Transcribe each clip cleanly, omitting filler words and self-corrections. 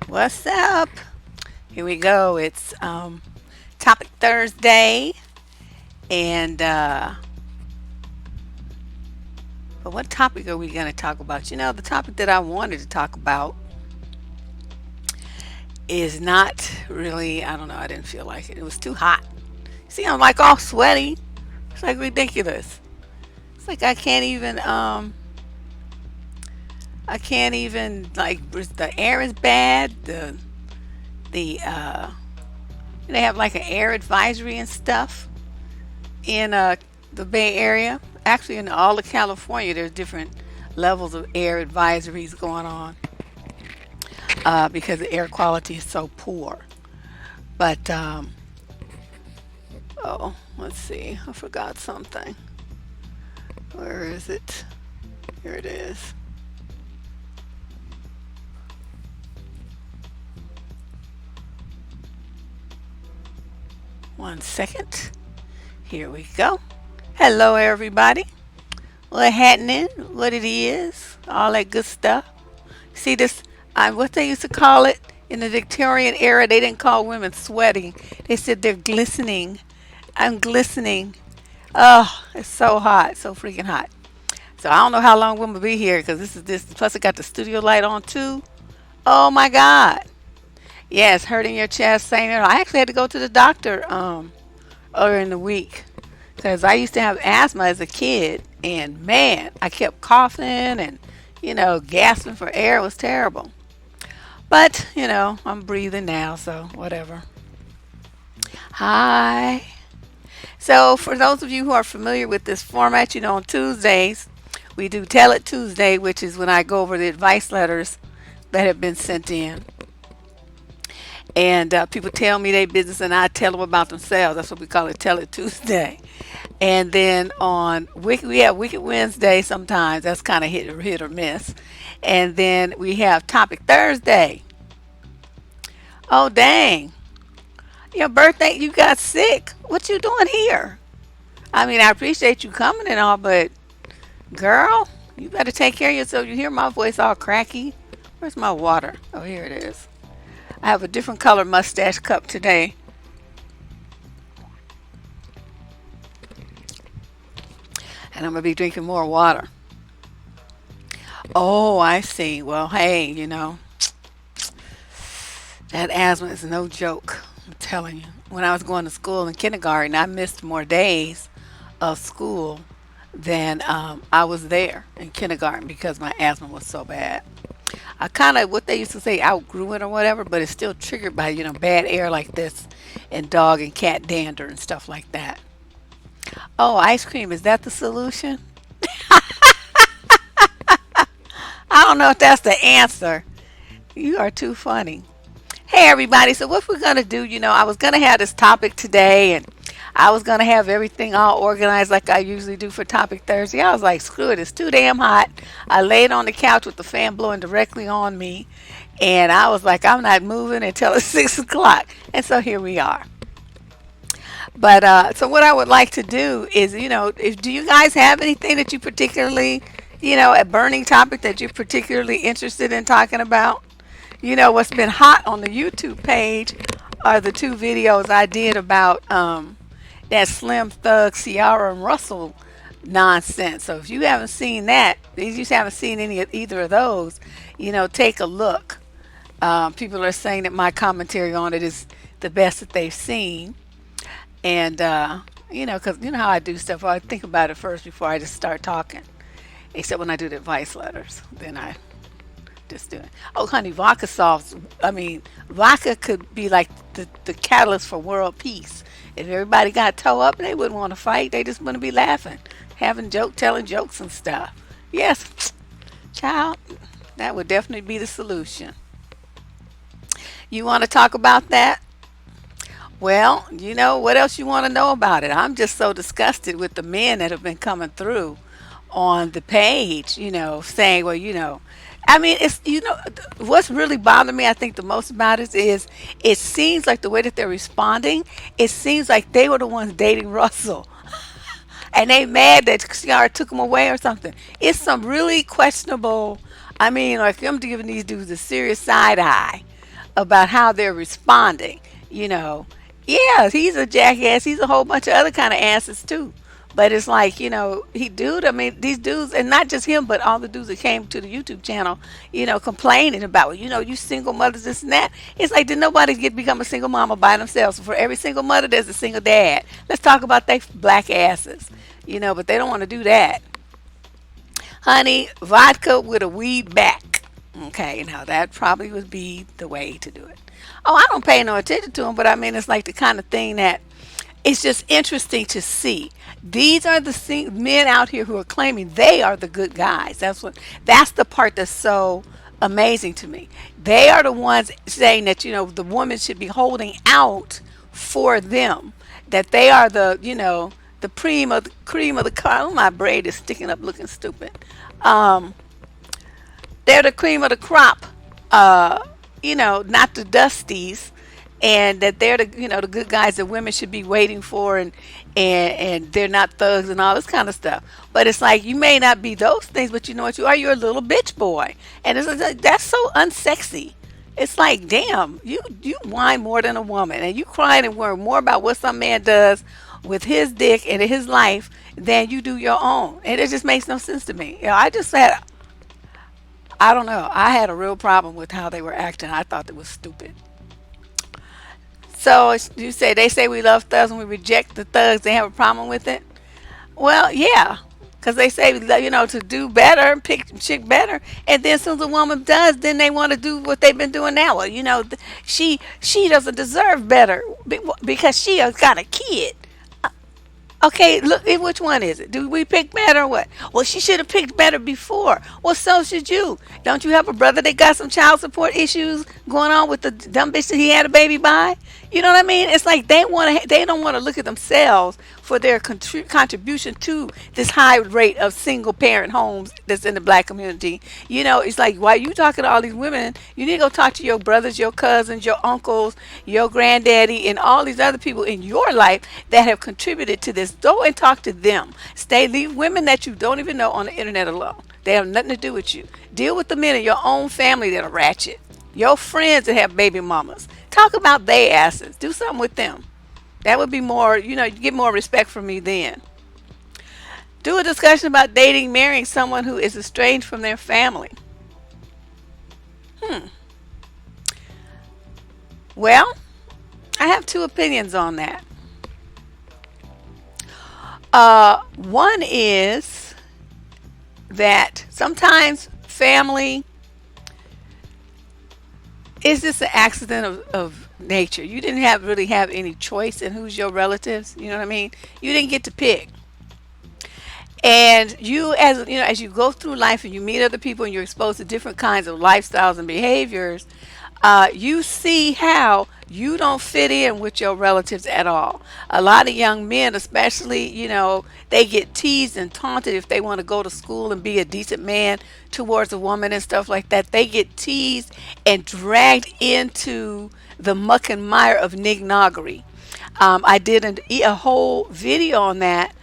What's up? Here we go. It's Topic Thursday, and but what topic are we going to talk about? The topic that I wanted to talk about is not really. I don't know. I didn't feel like it. It was too hot. See, I'm like all sweaty. It's like ridiculous. It's like I can't even the air is bad. The they have like an air advisory and stuff in the Bay Area. Actually, in all of California, there's different levels of air advisories going on because the air quality is so poor. But oh, let's see, I forgot something. Where is it? Here it is. One second. Here we go. Hello, everybody. What happening? What it is? All that good stuff. See this? What they used to call it in the Victorian era. They didn't call women sweating. They said they're glistening. I'm glistening. Oh, it's so hot, so freaking hot. So I don't know how long we'll be here because this is this. Plus, it got the studio light on too. Oh my God. Yes, hurting your chest, saying it. I actually had to go to the doctor earlier in the week because I used to have asthma as a kid, and man, I kept coughing and gasping for air. It was terrible. But I'm breathing now, so whatever. Hi. So for those of you who are familiar with this format, on Tuesdays we do Tell It Tuesday, which is when I go over the advice letters that have been sent in. And people tell me their business and I tell them about themselves. That's what we call it, Tell It Tuesday. And then on we have Wicked Wednesday sometimes. That's kind of hit or miss. And then we have Topic Thursday. Oh dang. Your birthday, you got sick. What you doing here? I mean, I appreciate you coming and all, but girl, you better take care of yourself. You hear my voice all cracky. Where's my water? Oh, here it is. I have a different color mustache cup today. And I'm going to be drinking more water. Oh, I see. Well, hey, that asthma is no joke. I'm telling you. When I was going to school in kindergarten, I missed more days of school than I was there in kindergarten because my asthma was so bad. I kind of, what they used to say, outgrew it or whatever, but it's still triggered by, bad air like this and dog and cat dander and stuff like that. Oh, ice cream, is that the solution? I don't know if that's the answer. You are too funny. Hey, everybody. So, what we're going to do, I was going to have this topic today and I was going to have everything all organized like I usually do for Topic Thursday. I was like, screw it. It's too damn hot. I laid on the couch with the fan blowing directly on me. And I was like, I'm not moving until it's 6 o'clock. And so here we are. But so what I would like to do is, do you guys have anything that you particularly, a burning topic that you're particularly interested in talking about? What's been hot on the YouTube page are the two videos I did about that Slim Thug, Ciara, and Russell nonsense. So if you haven't seen that, if you haven't seen either of those, take a look. People are saying that my commentary on it is the best that they've seen. And, because you know how I do stuff, I think about it first before I just start talking. Except when I do the advice letters, then I just do it. Oh, honey, vodka solves. I mean, vodka could be like the catalyst for world peace. If everybody got toe up, they wouldn't want to fight. They just want to be laughing, telling jokes and stuff. Yes, child, that would definitely be the solution. You want to talk about that? Well, what else you want to know about it? I'm just so disgusted with the men that have been coming through on the page, saying, well, I mean, it's, what's really bothering me, I think the most about it is it seems like the way that they're responding, it seems like they were the ones dating Russell. And they mad that Ciara took him away or something. It's some really questionable, I mean, like I'm giving these dudes a serious side eye. about how they're responding. You know, yeah, he's a jackass. He's a whole bunch of other kind of asses too. But it's like, he dude, I mean, these dudes, and not just him, but all the dudes that came to the YouTube channel, complaining about, well, you single mothers, this and that. It's like, did nobody get become a single mama by themselves? For every single mother, there's a single dad. Let's talk about they black asses, but they don't want to do that. Honey, vodka with a weed back. Okay, now that probably would be the way to do it. Oh, I don't pay no attention to them, but I mean, it's like the kind of thing that it's just interesting to see. These are the men out here who are claiming they are the good guys. That's the part that's so amazing to me. They are the ones saying that the woman should be holding out for them. That they are the cream of the crop. Oh, my braid is sticking up, looking stupid. Um, they're the cream of the crop. Not the dusties, and that they're the good guys that women should be waiting for, and they're not thugs and all this kind of stuff. But it's like you may not be those things, but you know what you are? You're a little bitch boy, and it's like, that's so unsexy. It's like, damn, you whine more than a woman, and you crying and worry more about what some man does with his dick and his life than you do your own, and it just makes no sense to me. I don't know. I had a real problem with how they were acting. I thought it was stupid. So you say they say we love thugs and we reject the thugs. They have a problem with it. Well, yeah, because they say to do better, pick chick better, and then as soon as a woman does, then they want to do what they've been doing now. Well, she doesn't deserve better because she has got a kid. Okay, look, which one is it? Do we pick better or what? Well, she should have picked better before. Well, so should you. Don't you have a brother that got some child support issues going on with the dumb bitch that he had a baby by? You know what I mean? It's like they don't want to look at themselves for their contribution to this high rate of single parent homes that's in the black community. It's like, why you talking to all these women? You need to go talk to your brothers, your cousins, your uncles, your granddaddy, and all these other people in your life that have contributed to this. Go and talk to them. Leave women that you don't even know on the internet alone. They have nothing to do with you. Deal with the men in your own family that are ratchet. Your friends that have baby mamas. Talk about their asses. Do something with them. That would be more, you get more respect from me then. Do a discussion about dating, marrying someone who is estranged from their family. Hmm. Well, I have two opinions on that. One is that sometimes family is just an accident of nature. You didn't really have any choice in who's your relatives. You know what I mean? You didn't get to pick. And as you go through life and you meet other people and you're exposed to different kinds of lifestyles and behaviors, you see how you don't fit in with your relatives at all. A lot of young men, especially, they get teased and taunted if they want to go to school and be a decent man towards a woman and stuff like that. They get teased and dragged into the muck and mire of nignoggery. I did a whole video on that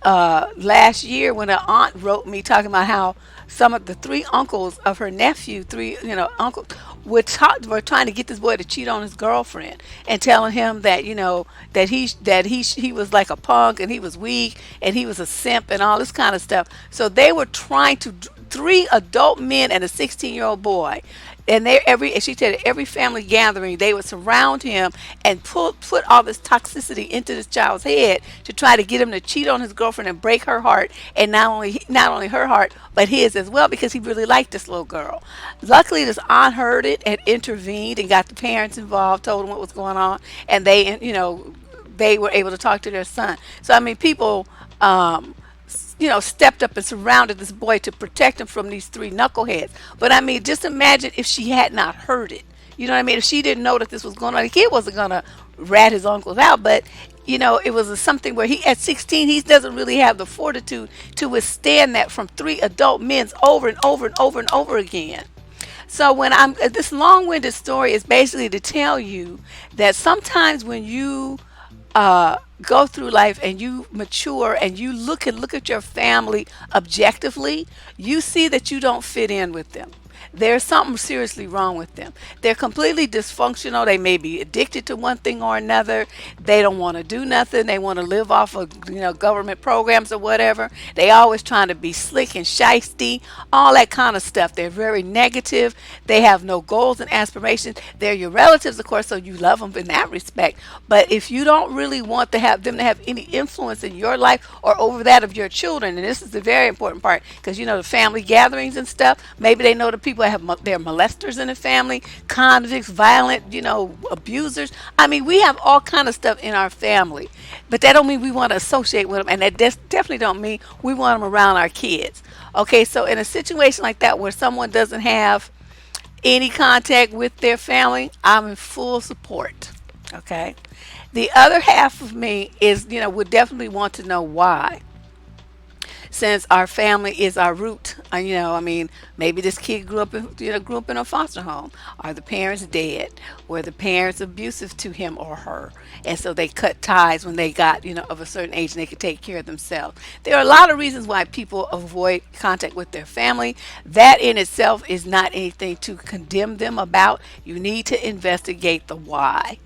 last year when an aunt wrote me talking about how some of the three uncles of her nephew, three uncles, were trying to get this boy to cheat on his girlfriend and telling him that he was like a punk and he was weak and he was a simp and all this kind of stuff. So they were trying to three adult men and a 16-year-old boy. And she said at every family gathering, they would surround him and put all this toxicity into this child's head to try to get him to cheat on his girlfriend and break her heart, and not only her heart but his as well, because he really liked this little girl. Luckily, this aunt heard it and intervened and got the parents involved, told them what was going on, and they were able to talk to their son. So I mean, people. Stepped up and surrounded this boy to protect him from these three knuckleheads. But I mean, just imagine if she had not heard it. You know what I mean? If she didn't know that this was going on, the kid wasn't going to rat his uncles out. But, it was something where at 16, he doesn't really have the fortitude to withstand that from three adult men over and over and over and over again. So this long-winded story is basically to tell you that sometimes when you go through life and you mature and you look at your family objectively, you see that you don't fit in with them. there's something seriously wrong with them. They're completely dysfunctional. They may be addicted to one thing or another. They don't want to do nothing. They want to live off of government programs or whatever. They always trying to be slick and shisty, all that kind of stuff. They're very negative. They have no goals and aspirations. They're your relatives, of course, so you love them in that respect. But if you don't really want to have them to have any influence in your life or over that of your children, and this is the very important part, because the family gatherings and stuff, maybe they know the people that have they're molesters in the family, convicts, violent, abusers. I mean, we have all kind of stuff in our family, but that don't mean we want to associate with them, and that definitely don't mean we want them around our kids. Okay, so in a situation like that where someone doesn't have any contact with their family, I'm in full support. Okay. The other half of me is, would definitely want to know why. Since our family is our root, I mean, maybe this kid grew up in a foster home. Are the parents dead? Were the parents abusive to him or her? And so they cut ties when they got, of a certain age and they could take care of themselves. There are a lot of reasons why people avoid contact with their family. That in itself is not anything to condemn them about. You need to investigate the why.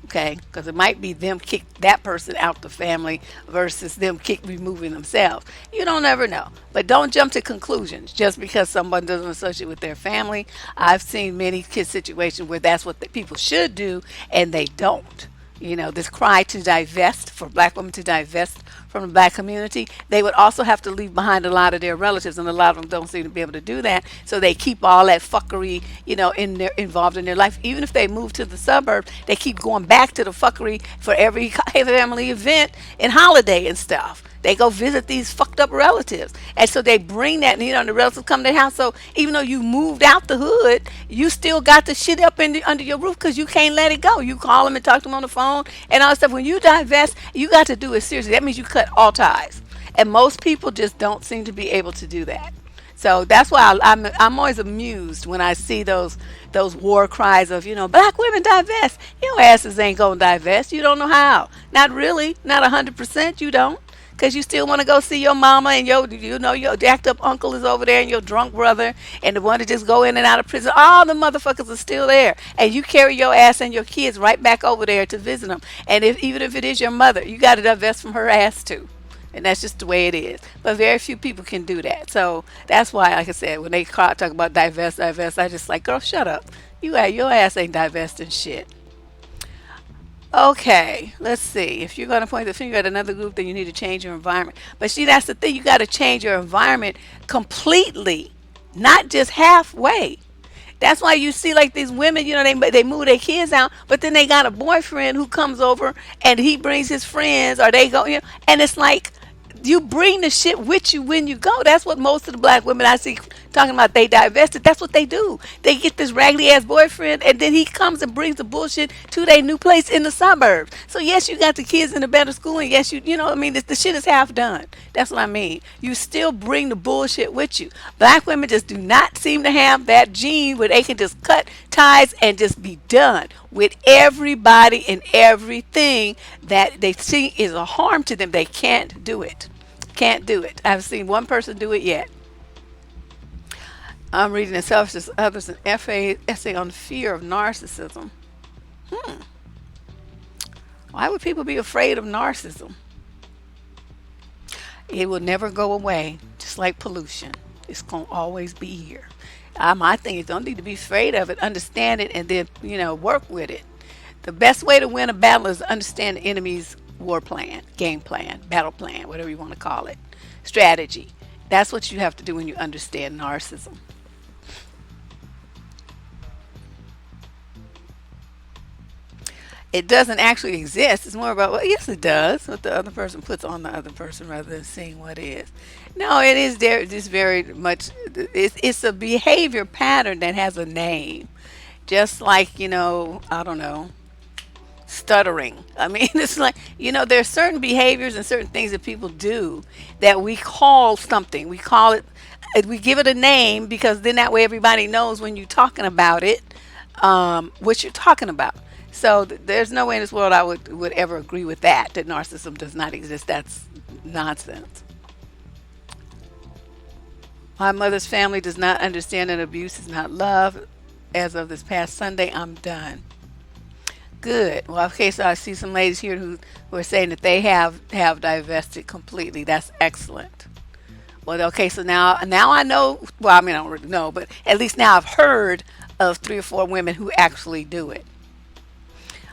Okay, because it might be them kick that person out the family versus them removing themselves. You don't ever know, but don't jump to conclusions just because someone doesn't associate with their family. I've seen many kid situations where that's what the people should do and they don't. This cry to divest, for black women to divest from the black community, they would also have to leave behind a lot of their relatives, and a lot of them don't seem to be able to do that. So they keep all that fuckery, involved in their life. Even if they move to the suburbs, they keep going back to the fuckery for every family event and holiday and stuff. They go visit these fucked up relatives. And so they bring that, and the relatives come to their house. So even though you moved out the hood, you still got the shit up under your roof because you can't let it go. You call them and talk to them on the phone and all that stuff. When you divest, you got to do it seriously. That means you cut all ties. And most people just don't seem to be able to do that. So that's why I'm always amused when I see those war cries of, black women divest. Your asses ain't going to divest. You don't know how. Not really. Not 100%. You don't. Because you still want to go see your mama and your jacked up uncle is over there and your drunk brother and the one to just go in and out of prison. All the motherfuckers are still there. And you carry your ass and your kids right back over there to visit them. And even if it is your mother, you got to divest from her ass too. And that's just the way it is. But very few people can do that. So that's why, like I said, when they talk about divest, I just like, girl, shut up. Your ass ain't divesting shit. Okay, let's see. If you're going to point the finger at another group, then you need to change your environment. But see, that's the thing. You got to change your environment completely, not just halfway. That's why you see like these women, they move their kids out, but then they got a boyfriend who comes over and he brings his friends or they go, and it's like you bring the shit with you when you go. That's what most of the black women I see talking about, they divested. That's what they do. They get this raggedy ass boyfriend and then he comes and brings the bullshit to their new place in the suburbs. So yes, you got the kids in a better school, and yes, the shit is half done. That's what I mean. You still bring the bullshit with you. Black women just do not seem to have that gene where they can just cut ties and just be done with everybody and everything that they see is a harm to them. They can't do it. Can't do it. I haven't seen one person do it yet. I'm reading the Selfishness of Others, an essay on fear of narcissism. Why would people be afraid of narcissism? It will never go away, just like pollution. It's going to always be here. My thing is, don't need to be afraid of it. Understand it and then, work with it. The best way to win a battle is to understand the enemy's war plan, game plan, battle plan, whatever you want to call it, strategy. That's what you have to do when you understand narcissism. It doesn't actually exist. It's more about, well, yes, it does, what the other person puts on the other person rather than seeing what is. No, it is there. It's very much, it's a behavior pattern that has a name. Just like, I don't know, stuttering. I mean, it's like, there's certain behaviors and certain things that people do that we call something. We call it, we give it a name because then that way everybody knows when you're talking about it, what you're talking about. So there's no way in this world I would ever agree with that narcissism does not exist. That's nonsense. My mother's family does not understand that abuse is not love. As of this past Sunday, I'm done. Good. Well, okay, so I see some ladies here who are saying that they have divested completely. That's excellent. Well, okay, so now I know. Well, I mean, I don't really know, but at least now I've heard of 3 or 4 women who actually do it.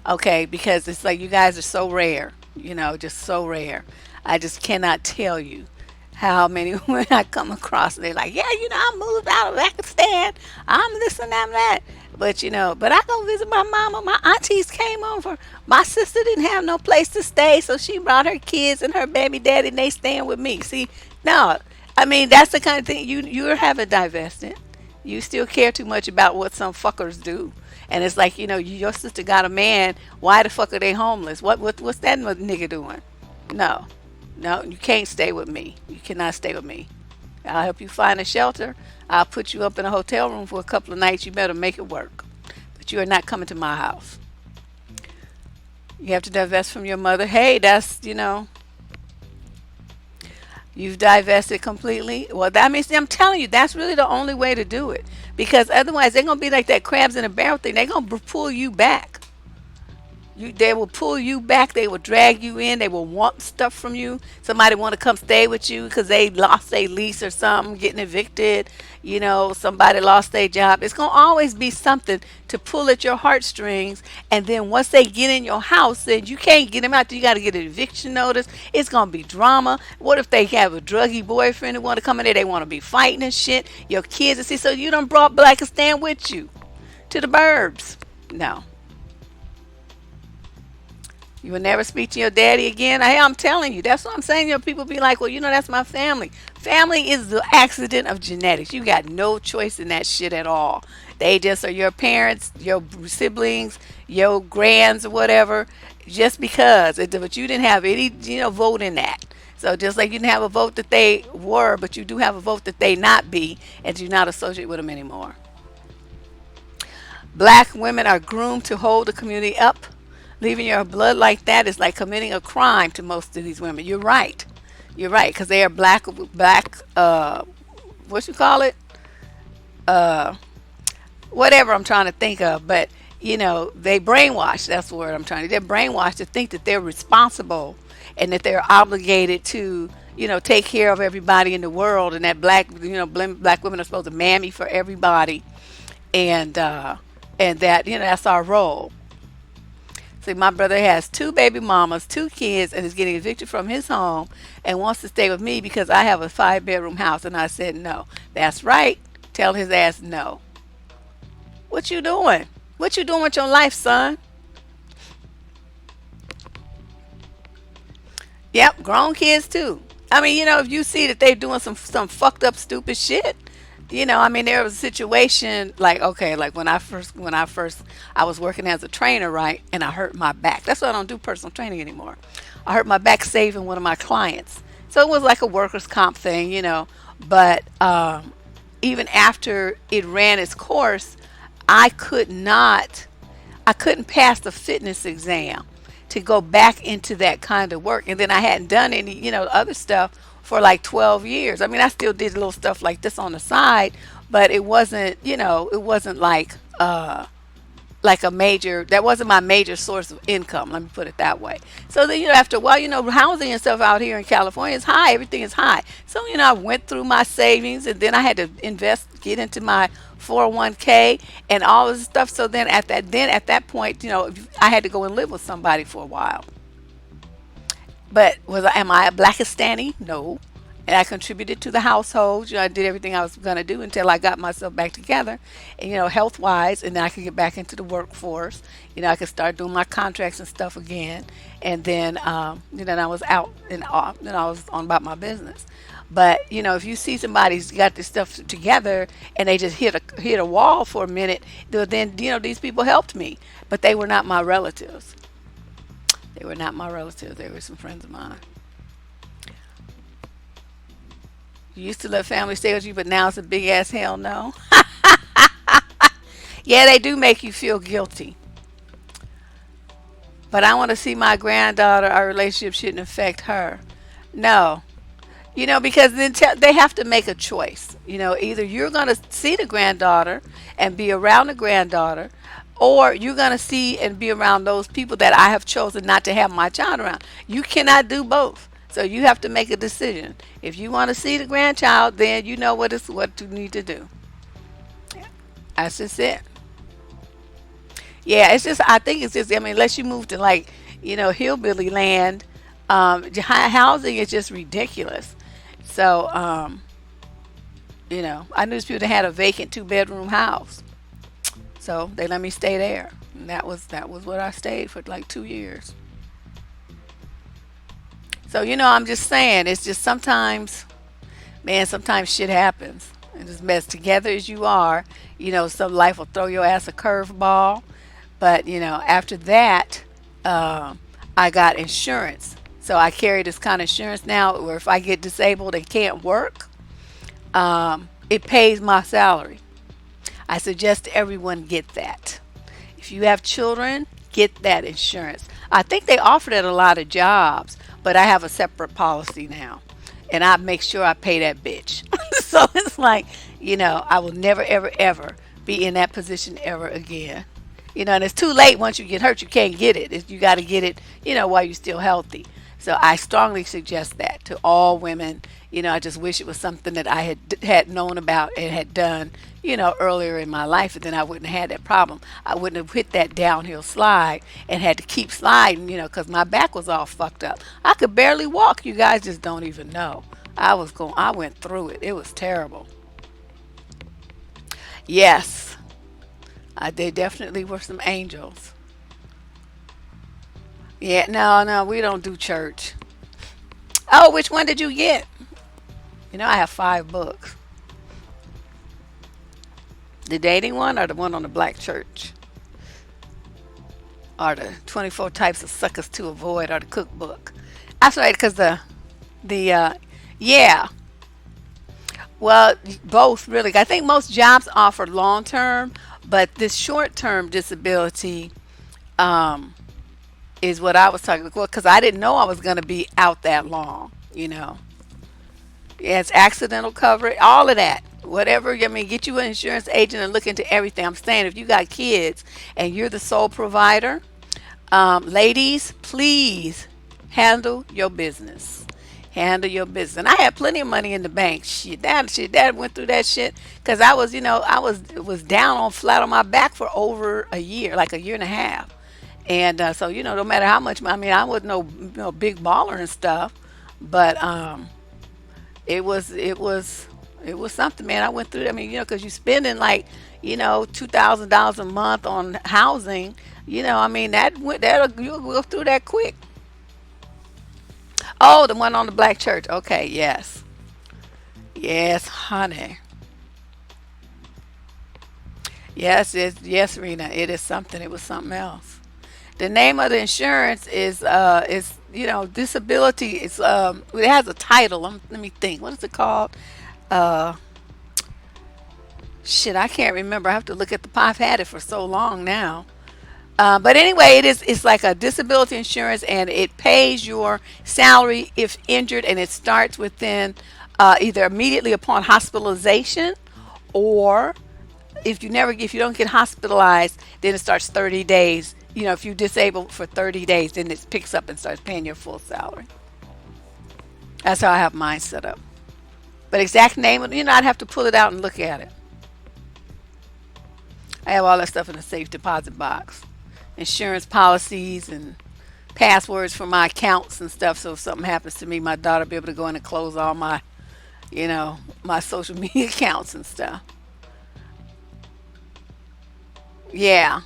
Okay, because it's like you guys are so rare, just so rare. I just cannot tell you how many women I come across and they're like, yeah, I moved out of Pakistan. I'm this and I'm that. But but I go visit my mama. My aunties came over. My sister didn't have no place to stay, so she brought her kids and her baby daddy and they staying with me. See, no, I mean that's the kind of thing you're having divested. You still care too much about what some fuckers do. And it's like, your sister got a man. Why the fuck are they homeless? What's that nigga doing? No, no, you can't stay with me. You cannot stay with me. I'll help you find a shelter. I'll put you up in a hotel room for a couple of nights. You better make it work. But you are not coming to my house. You have to divest from your mother. Hey, you've divested completely. Well, that means I'm telling you, that's really the only way to do it. Because otherwise, they're gonna be like that crabs in a barrel thing. They're gonna pull you back. They will pull you back. They will drag you in. They will want stuff from you. Somebody want to come stay with you because they lost their lease or something, getting evicted. Somebody lost their job. It's gonna always be something to pull at your heartstrings. And then once they get in your house, then you can't get them out. You got to get an eviction notice. It's gonna be drama. What if they have a druggy boyfriend who want to come in there? They want to be fighting and shit. Your kids and see. So you done brought Blackistan with you to the burbs. No. You will never speak to your daddy again. Hey, I'm telling you. That's what I'm saying. People be like, well, that's my family. Family is the accident of genetics. You got no choice in that shit at all. They just are your parents, your siblings, your grands or whatever, just because. But you didn't have any, vote in that. So just like you didn't have a vote that they were, but you do have a vote that they not be, and do not associate with them anymore. Black women are groomed to hold the community up. Leaving your blood like that is like committing a crime to most of these women. You're right. You're right, because they are what you call it? Uh, Whatever I'm trying to think of. But, they brainwash. That's the word I'm trying to. They're brainwashed to think that they're responsible and that they're obligated to, take care of everybody in the world, and that black women are supposed to mammy for everybody, and that, that's our role. See, my brother has 2 baby mamas, 2 kids, and is getting evicted from his home and wants to stay with me because I have a 5-bedroom house. And I said, no. That's right. Tell his ass no. What you doing? What you doing with your life, son? Yep, grown kids too. I mean, if you see that they're doing some fucked up stupid shit, I mean, there was a situation like, okay, like when I first I was working as a trainer, right, and I hurt my back. That's why I don't do personal training anymore. I hurt my back saving one of my clients, so it was like a workers' comp thing. But even after it ran its course, I could not I couldn't pass the fitness exam to go back into that kind of work. And then I hadn't done any, other stuff for like 12 years. I mean, I still did little stuff like this on the side, but it wasn't like a major, that wasn't my major source of income, let me put it that way. So then, after a while, housing and stuff out here in California is high, everything is high. So I went through my savings, and then I had to get into my 401k and all this stuff. So then at that point, I had to go and live with somebody for a while. But am I a Blackistani? No. And I contributed to the household. I did everything I was going to do until I got myself back together, and, health wise, and then I could get back into the workforce. I could start doing my contracts and stuff again. And then, then I was out and off, then I was on about my business. But, if you see somebody's got this stuff together and they just hit a wall for a minute, then, these people helped me, but they were not my relatives. They were not my relatives. They were some friends of mine. You used to let family stay with you, but now it's a big ass hell no. Yeah, they do make you feel guilty. But I want to see my granddaughter. Our relationship shouldn't affect her. No, Because then they have to make a choice. Either you're going to see the granddaughter and be around the granddaughter, or you're going to see and be around those people that I have chosen not to have my child around. You cannot do both. So you have to make a decision. If you want to see the grandchild, then you know what you need to do. That's just it. Yeah, it's just, I think it's just, I mean, unless you move to like, hillbilly land, housing is just ridiculous. So, I knew people that had a vacant 2-bedroom house. So they let me stay there. And that was what I stayed for like 2 years. So, I'm just saying, it's just sometimes, man, sometimes shit happens. And as together as you are, some life will throw your ass a curveball. But, after that, I got insurance. So I carry this kind of insurance now where if I get disabled and can't work, it pays my salary. I suggest everyone get that. If you have children, get that insurance. I think they offer it at a lot of jobs, but I have a separate policy now. And I make sure I pay that bitch. So it's like, I will never, ever, ever be in that position ever again. And it's too late once you get hurt. You can't get it. You got to get it, while you're still healthy. So I strongly suggest that to all women. I just wish it was something that I had known about and had done, earlier in my life, and then I wouldn't have had that problem. I wouldn't have hit that downhill slide and had to keep sliding, because my back was all fucked up. I could barely walk. You guys just don't even know. I went through it. It was terrible. Yes, they definitely were some angels. Yeah, no, no, we don't do church. Oh, which one did you get? I have 5 books. The dating one or the one on the black church? Or the 24 types of suckers to avoid or the cookbook? That's right, because yeah, well, both really. I think most jobs offer long term, but this short term disability um, is what I was talking about because I didn't know I was going to be out that long. Yeah, it's accidental coverage, all of that. Whatever, I mean, get you an insurance agent and look into everything. I'm saying if you got kids and you're the sole provider, ladies, please handle your business. Handle your business. And I had plenty of money in the bank. Dad went through that shit because I was down on flat on my back for over a year, like a year and a half. And so no matter how much, I mean, I wasn't no big baller and stuff, but it was something, man. I went through. I mean, because you're spending like $2,000 a month on housing. I mean that you'll go through that quick. Oh, the one on the black church. Okay, yes, yes, honey. Yes, Rena. It is something. It was something else. The name of the insurance is disability. It has a title. Let me think. What is it called? Uh, Shit, I can't remember. I have to look at the. I've had it for so long now. But anyway, it's like a disability insurance, and it pays your salary if injured, and it starts within either immediately upon hospitalization, or if you don't get hospitalized, then it starts 30 days. If you disabled for 30 days, then it picks up and starts paying your full salary. That's how I have mine set up. But exact name, I'd have to pull it out and look at it. I have all that stuff in a safe deposit box. Insurance policies and passwords for my accounts and stuff. So if something happens to me, my daughter will be able to go in and close all my social media accounts and stuff. Yeah.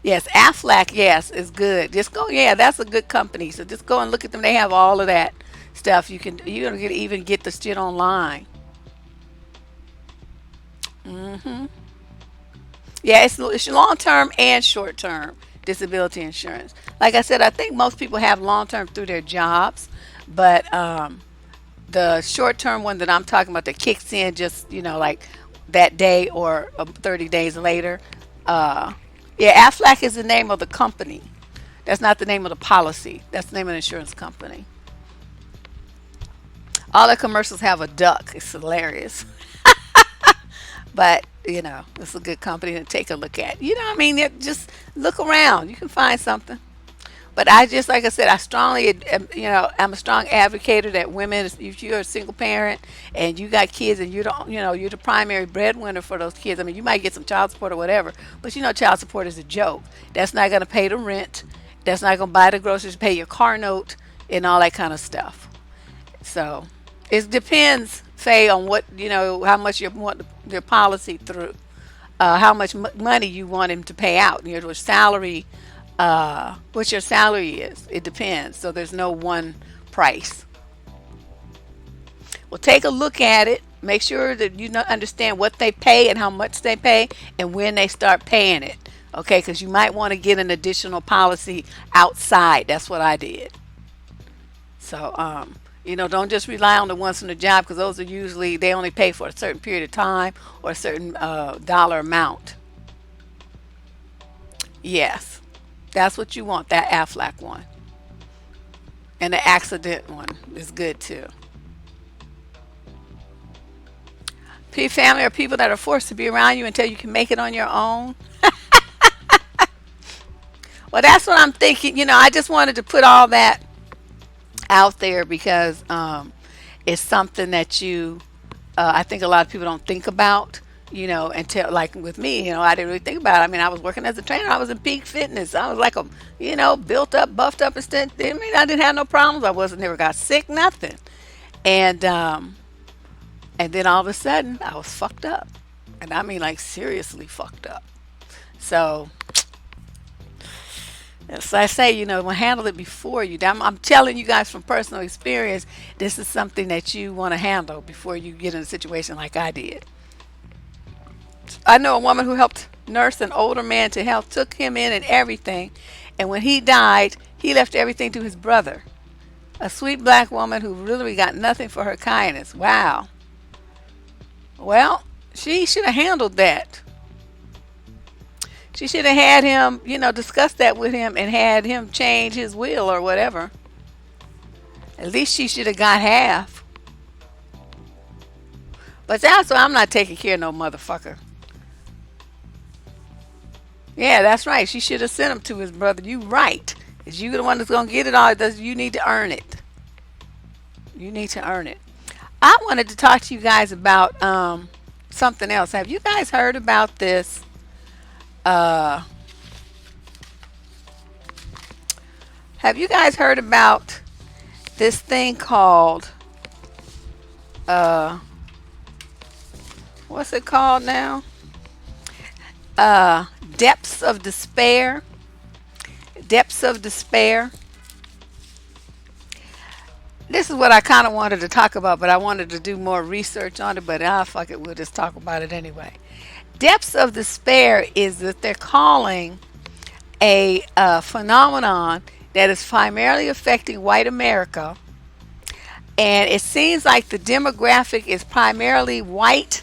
Yes, Aflac, yes, is good. Just go, yeah, that's a good company. So just go and look at them. They have all of that stuff. You can even get the shit online. Hmm. Yeah, it's long term and short term disability insurance. Like I said, I think most people have long term through their jobs, but the short term one that I'm talking about that kicks in just like that day or 30 days later. Uh, yeah, Aflac is the name of the company. That's not the name of the policy. That's the name of the insurance company. All the commercials have a duck. It's hilarious. But, it's a good company to take a look at. I mean, just look around. You can find something. But I just, like I said, I strongly, I'm a strong advocate that women, if you're a single parent and you got kids and you don't, you're the primary breadwinner for those kids. I mean, you might get some child support or whatever, but child support is a joke. That's not going to pay the rent. That's not going to buy the groceries, pay your car note, and all that kind of stuff. So it depends, Faye, on what, how much you want your policy through, how much money you want him to pay out, your salary, what your salary is. It depends. So there's no one price. Well, take a look at it. Make sure that you understand what they pay and how much they pay and when they start paying it. Okay, because you might want to get an additional policy outside. That's what I did. So, don't just rely on the ones from the job because those are usually, they only pay for a certain period of time or a certain dollar amount. Yes, that's what you want, that Aflac one. And the accident one is good too. Family are people that are forced to be around you until you can make it on your own. Well, that's what I'm thinking. I just wanted to put all that out there because it's something that I think a lot of people don't think about, until like with me, I didn't really think about it. I mean, I was working as a trainer. I was in peak fitness. I was like built up, buffed up and stuff. I mean, I didn't have no problems. I wasn't, never got sick, nothing. And then all of a sudden I was fucked up. And I mean like seriously fucked up. So as I say, we'll handle it before you. I'm telling you guys from personal experience, this is something that you want to handle before you get in a situation like I did. I know a woman who helped nurse an older man to health, took him in and everything. And when he died, he left everything to his brother. A sweet black woman who really got nothing for her kindness. Wow. Well, she should have handled that. She should have had him, discuss that with him and had him change his will or whatever. At least she should have got half. But also, I'm not taking care of no motherfucker. Yeah, that's right. She should have sent him to his brother. You right. Is you the one that's gonna get it all? You need to earn it. You need to earn it. I wanted to talk to you guys about something else. Have you guys heard about this? Uh, have you guys heard about this thing called uh, what's it called now? Depths of despair. Depths of despair. This is what I kind of wanted to talk about, but I wanted to do more research on it. But fuck it, we'll just talk about it anyway. Depths of despair is that they're calling a phenomenon that is primarily affecting white America, and it seems like the demographic is primarily white,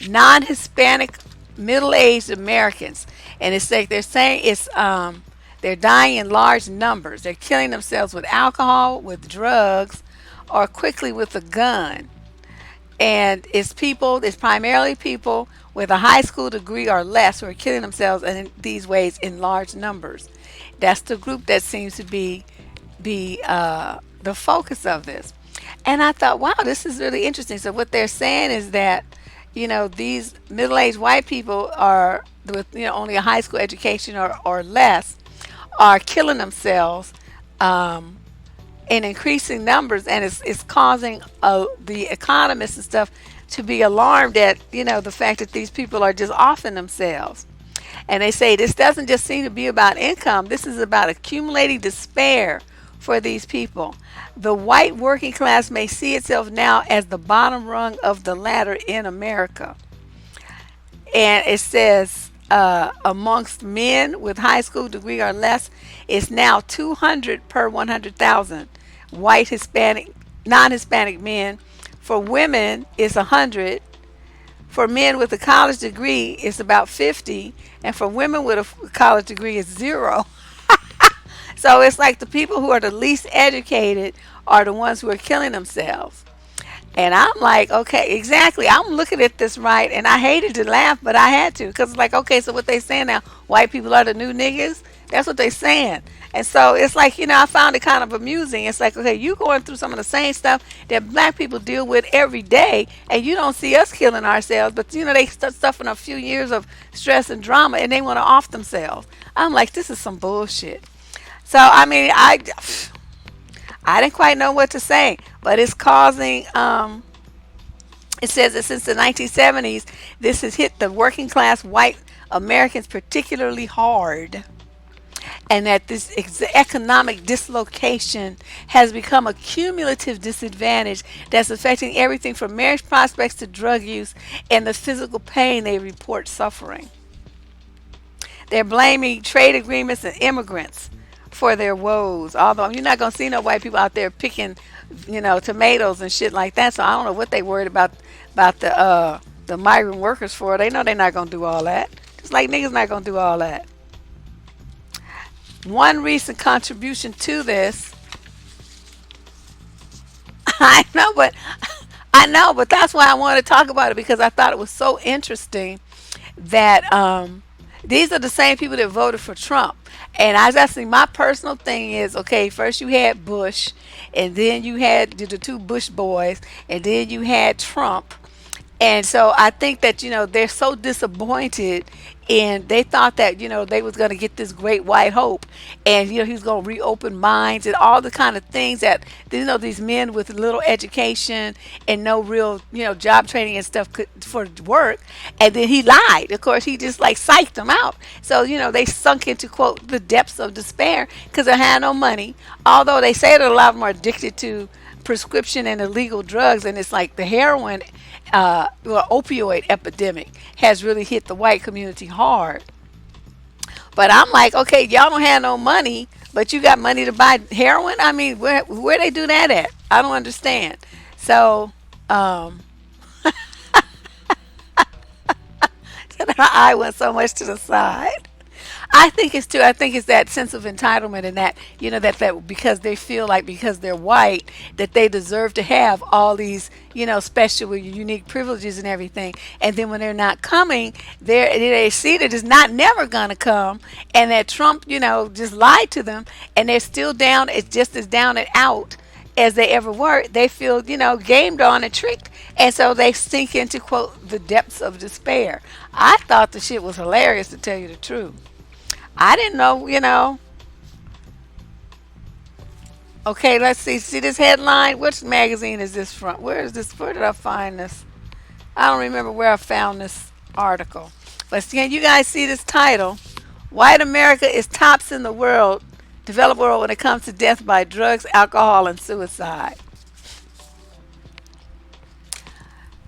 non-Hispanic, middle-aged Americans, and it's like they're saying they're dying in large numbers. They're killing themselves with alcohol, with drugs, or quickly with a gun. And it's primarily people with a high school degree or less who are killing themselves in these ways in large numbers. That's the group that seems to be the focus of this. And I thought, wow, this is really interesting. So what they're saying is that these middle-aged white people are with only a high school education or less are killing themselves in increasing numbers, and it's causing the economists and stuff to be alarmed at the fact that these people are just offing themselves. And they say this doesn't just seem to be about income. This is about accumulating despair for these people. The white working class may see itself now as the bottom rung of the ladder in America. And it says amongst men with high school degree or less, it's now 200 per 100,000 white Hispanic, non-Hispanic men. For women, it's 100. For men with a college degree, it's about 50. And for women with a college degree, it's 0. So it's like the people who are the least educated are the ones who are killing themselves. And I'm like, okay, exactly. I'm looking at this right, and I hated to laugh, but I had to because it's like, okay, so what they saying now? White people are the new niggas. That's what they saying. And so it's like, I found it kind of amusing. It's like, okay, you going through some of the same stuff that black people deal with every day, and you don't see us killing ourselves, but they suffering a few years of stress and drama, and they want to off themselves. I'm like, this is some bullshit. So I mean, I didn't quite know what to say, but it's causing. It says that since the 1970s, this has hit the working class white Americans particularly hard, and that this economic dislocation has become a cumulative disadvantage that's affecting everything from marriage prospects to drug use and the physical pain they report suffering. They're blaming trade agreements and immigrants for their woes. Although you're not gonna see no white people out there picking, tomatoes and shit like that. So I don't know what they worried about the migrant workers for. They know they're not gonna do all that. Just like niggas not gonna do all that. One recent contribution to this, I know, but that's why I wanted to talk about it because I thought it was so interesting that these are the same people that voted for Trump. And I just think my personal thing is okay, first you had Bush, and then you had the two Bush boys, and then you had Trump. And so I think that they're so disappointed, and they thought that they was going to get this great white hope, and he's going to reopen minds and all the kind of things that these men with little education and no real job training and stuff could for work. And then he lied. Of course, he just like psyched them out. So they sunk into quote the depths of despair because they had no money. Although they say that a lot of them are addicted to prescription and illegal drugs, and it's like the heroin opioid epidemic has really hit the white community hard. But I'm like, okay, y'all don't have no money, but you got money to buy heroin. I mean, where they do that at? I don't understand. So um, I went so much to the side. I think it's too. I think it's that sense of entitlement and that that because they feel like because they're white that they deserve to have all these special unique privileges and everything. And then when they're not coming, they see that it's not never gonna come, and that Trump just lied to them, and they're still down. It's just as down and out as they ever were. They feel gamed on and tricked, and so they sink into quote the depths of despair. I thought the shit was hilarious to tell you the truth. I didn't know. Okay, let's see. See this headline? Which magazine is this from? Where is this? Where did I find this? I don't remember where I found this article. But can you guys see this title? White America is tops in the world, developed world when it comes to death by drugs, alcohol, and suicide.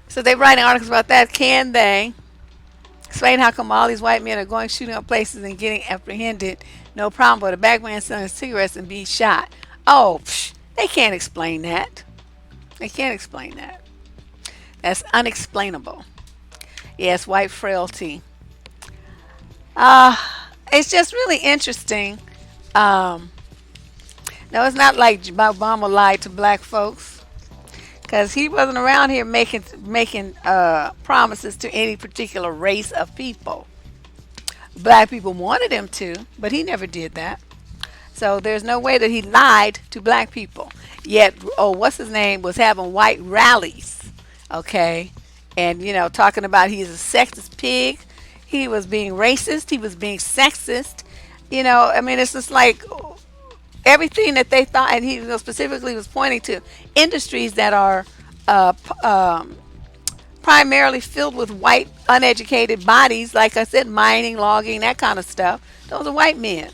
So they writing articles about that. Can they explain how come all these white men are going shooting up places and getting apprehended? No problem, but a black man selling cigarettes and be shot. Oh, they can't explain that. They can't explain that. That's unexplainable. Yes, white frailty. Uh, it's just really interesting. Um, no, it's not like Obama lied to black folks because he wasn't around here making promises to any particular race of people. Black people wanted him to, but he never did that. So there's no way that he lied to black people. Yet, oh, what's his name was having white rallies, okay, and talking about he's a sexist pig. He was being racist. He was being sexist. I mean, it's just like everything that they thought, and he specifically was pointing to industries that are uh, p- um, primarily filled with white, uneducated bodies. Like I said, mining, logging, that kind of stuff. Those are white men,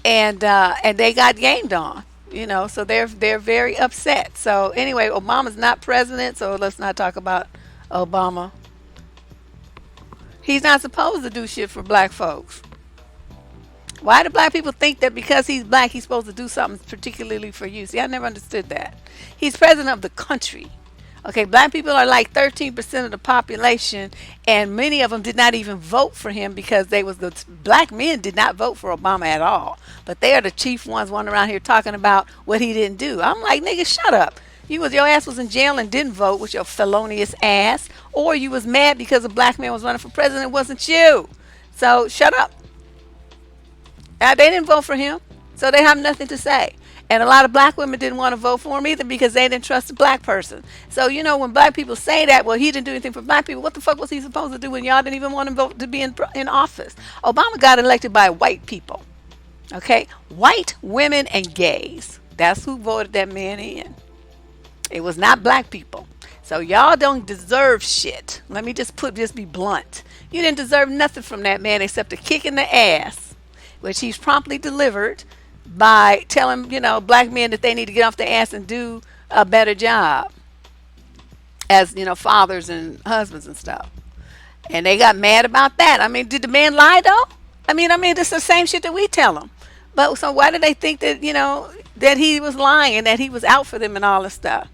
and they got gamed on. So they're very upset. So anyway, Obama's not president, so let's not talk about Obama. He's not supposed to do shit for black folks. Why do black people think that because he's black, he's supposed to do something particularly for you? See, I never understood that. He's president of the country. Okay, black people are like 13% of the population, and many of them did not even vote for him because the black men did not vote for Obama at all. But they are the chief ones running around here talking about what he didn't do. I'm like, nigga, shut up. Your ass was in jail and didn't vote with your felonious ass, or you was mad because a black man was running for president. It wasn't you. So shut up. They didn't vote for him, so they have nothing to say. And a lot of black women didn't want to vote for him either because they didn't trust the black person. So when black people say that, well, he didn't do anything for black people. What the fuck was he supposed to do when y'all didn't even want him vote to be in office? Obama got elected by white people. Okay, white women and gays. That's who voted that man in. It was not black people. So y'all don't deserve shit. Let me just be blunt. You didn't deserve nothing from that man except a kick in the ass, which he's promptly delivered by telling, black men that they need to get off their ass and do a better job as, fathers and husbands and stuff. And they got mad about that. I mean, did the man lie though? This is the same shit that we tell them. But so why did they think that, that he was lying and that he was out for them and all this stuff?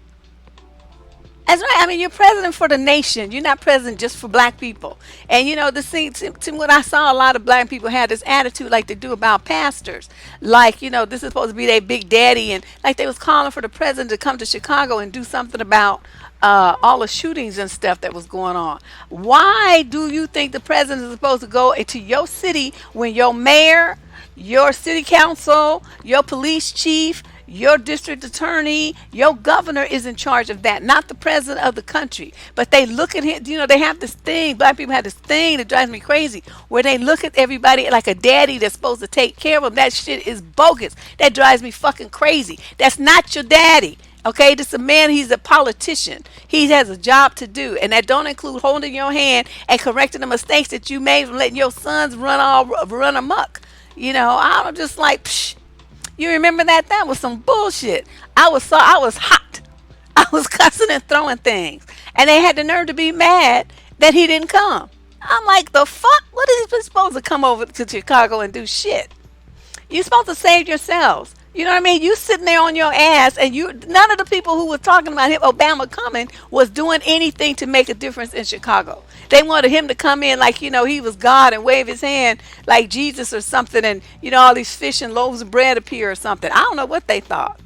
That's right. You're president for the nation. You're not president just for black people. And this thing, to what I saw, a lot of black people had this attitude like they do about pastors. Like, this is supposed to be their big daddy, and like they was calling for the president to come to Chicago and do something about all the shootings and stuff that was going on. Why do you think the president is supposed to go into your city when your mayor, your city council, your police chief, your district attorney, your governor is in charge of that, not the president of the country? But they look at him, they have this thing, black people have this thing that drives me crazy, where they look at everybody like a daddy that's supposed to take care of them. That shit is bogus. That drives me fucking crazy. That's not your daddy. Okay, this is a man, he's a politician. He has a job to do, and that don't include holding your hand and correcting the mistakes that you made from letting your sons run amok. I'm just like, psh. You remember that? That was some bullshit. I was hot. I was cussing and throwing things. And they had the nerve to be mad that he didn't come. I'm like, the fuck? What is he supposed to come over to Chicago and do shit? You're supposed to save yourselves. You know what I mean? You sitting there on your ass, and none of the people who were talking about him, Obama coming, was doing anything to make a difference in Chicago. They wanted him to come in like, he was God and wave his hand like Jesus or something, and, all these fish and loaves of bread appear or something. I don't know what they thought.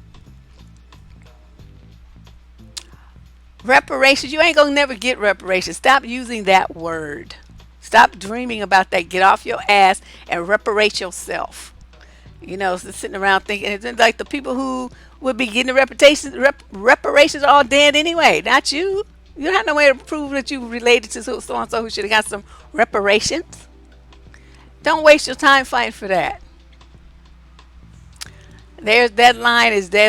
Reparations, you ain't gonna never get reparations. Stop using that word. Stop dreaming about that. Get off your ass and reparate yourself. Sitting around thinking, it's like the people who would be getting the reparations are all dead anyway, not you. You don't have no way to prove that you related to so-and-so who should have got some reparations. Don't waste your time fighting for that. There's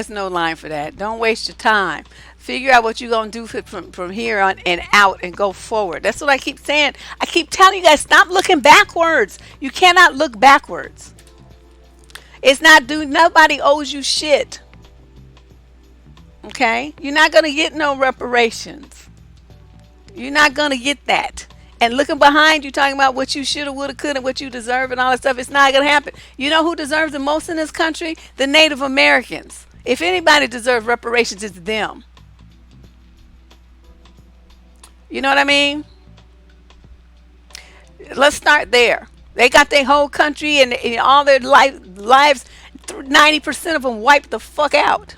no line for that. Don't waste your time. Figure out what you're going to do from here on and out and go forward. That's what I keep saying. I keep telling you guys, stop looking backwards. You cannot look backwards. Nobody owes you shit. Okay? You're not going to get no reparations. You're not going to get that. And looking behind you, talking about what you shoulda, woulda, coulda, what you deserve and all that stuff, it's not going to happen. You know who deserves the most in this country? The Native Americans. If anybody deserves reparations, it's them. You know what I mean? Let's start there. They got their whole country and all their lives, 90% of them wiped the fuck out.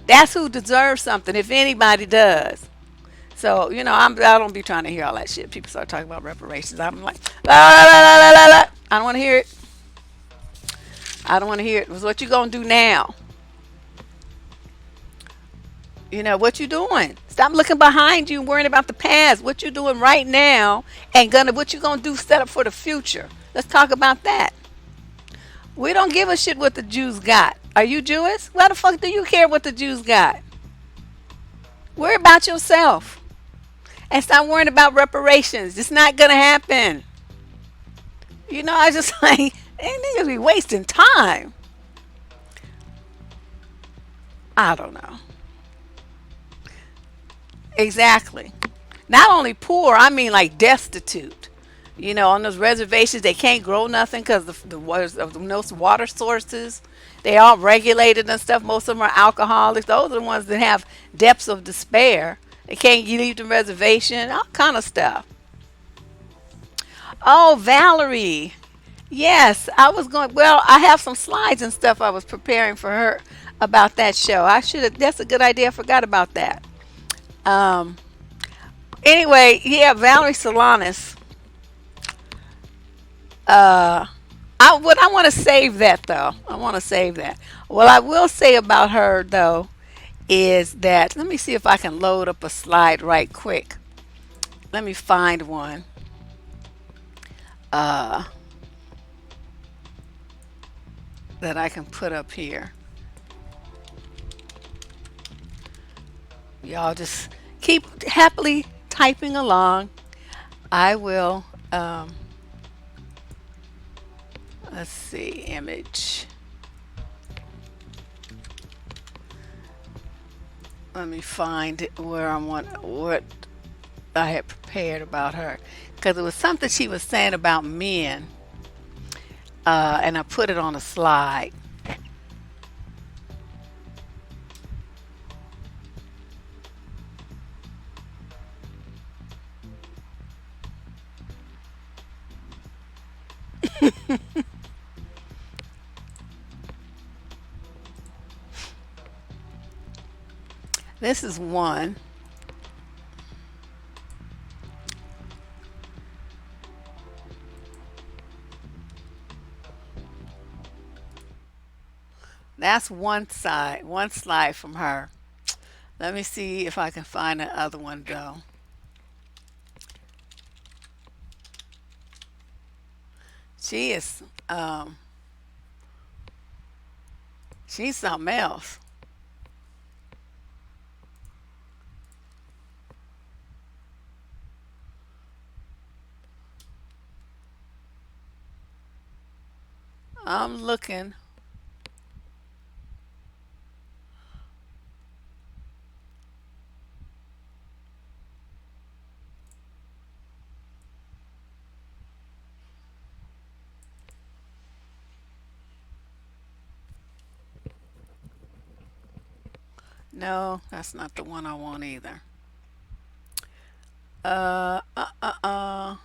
That's who deserves something, if anybody does. So, I don't be trying to hear all that shit. People start talking about reparations. I'm like, la, la, la, la, la, la. I don't want to hear it. I don't want to hear it. It's what you going to do now. What you doing? Stop looking behind you and worrying about the past. What you doing right now and what you gonna do set up for the future. Let's talk about that. We don't give a shit what the Jews got. Are you Jewish? Why the fuck do you care what the Jews got? Worry about yourself. And stop worrying about reparations. It's not gonna happen. I just like, niggas be wasting time. I don't know. Exactly. Not only poor, I mean like destitute. On those reservations, they can't grow nothing because of the water sources. They all regulated and stuff. Most of them are alcoholics. Those are the ones that have depths of despair. They can't leave the reservation. All kind of stuff. Oh, Valerie. Yes, I was going. Well, I have some slides and stuff I was preparing for her. about that show. I should have. That's a good idea. I forgot about that. Um, anyway, yeah, Valerie Solanas. Uh, I want to save that though. I want to save that. What I will say about her though is that let me see if I can load up a slide right quick. Let me find one uh, that I can put up here. Y'all just keep happily typing along. I will. Let's see, image. Let me find it where I want what I had prepared about her because it was something she was saying about men, and I put it on a slide. This is one. That's one slide from her. Let me see if I can find the other one though. She is, she's something else. I'm looking. No, that's not the one I want either. Uh, uh, uh, uh.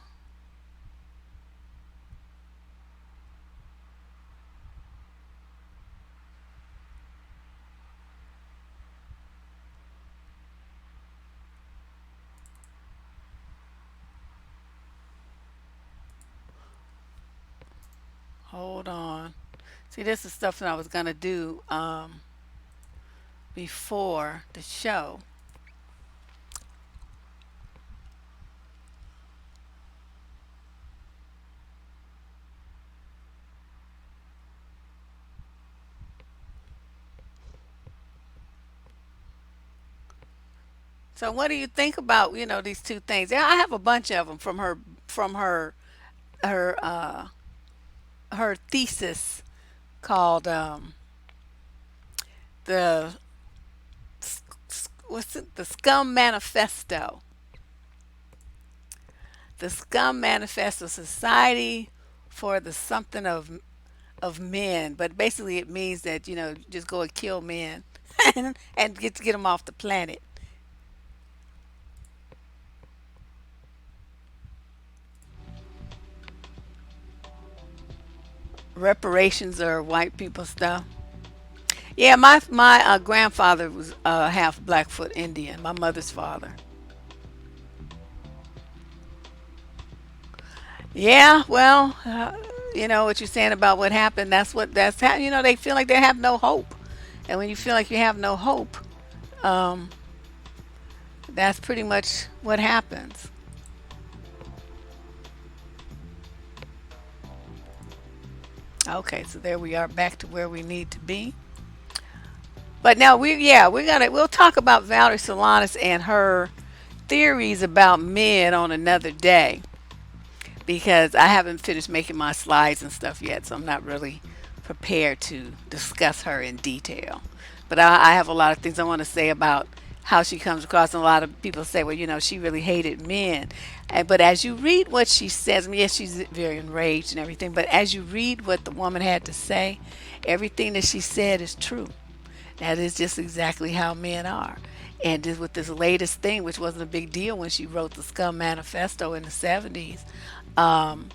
Hold on. See, this is stuff that I was gonna do before the show. So, what do you think about these two things? Yeah, I have a bunch of them from her thesis called the what's it, the Scum Manifesto. The Scum Manifesto Society for the something of men, but basically it means that just go and kill men and get them off the planet. Reparations are white people stuff. Yeah, my grandfather was half Blackfoot Indian. My mother's father. Yeah, well, you know what you're saying about what happened. They feel like they have no hope, and when you feel like you have no hope, um, that's pretty much what happens. Okay, so there we are, back to where we need to be. But now we'll talk about Valerie Solanas and her theories about men on another day because I haven't finished making my slides and stuff yet, so I'm not really prepared to discuss her in detail. But I have a lot of things I want to say about how she comes across, and a lot of people say, well, she really hated men. But as you read what she says, I mean, yes, she's very enraged and everything, but as you read what the woman had to say, everything that she said is true. That is just exactly how men are. And with this latest thing, which wasn't a big deal when she wrote the Scum Manifesto in the 70s, um,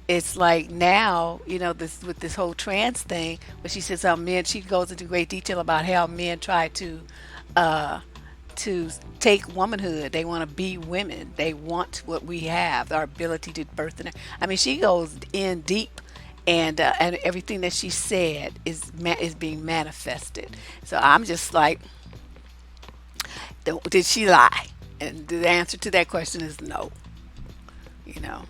it's like now, this with this whole trans thing, but she says how men, she goes into great detail about how men try uh to take womanhood. They want to be women. They want what we have, our ability to birth. And I mean, she goes in deep, and everything that she said is being manifested. So I'm just like, did she lie? And the answer to that question is no. You know,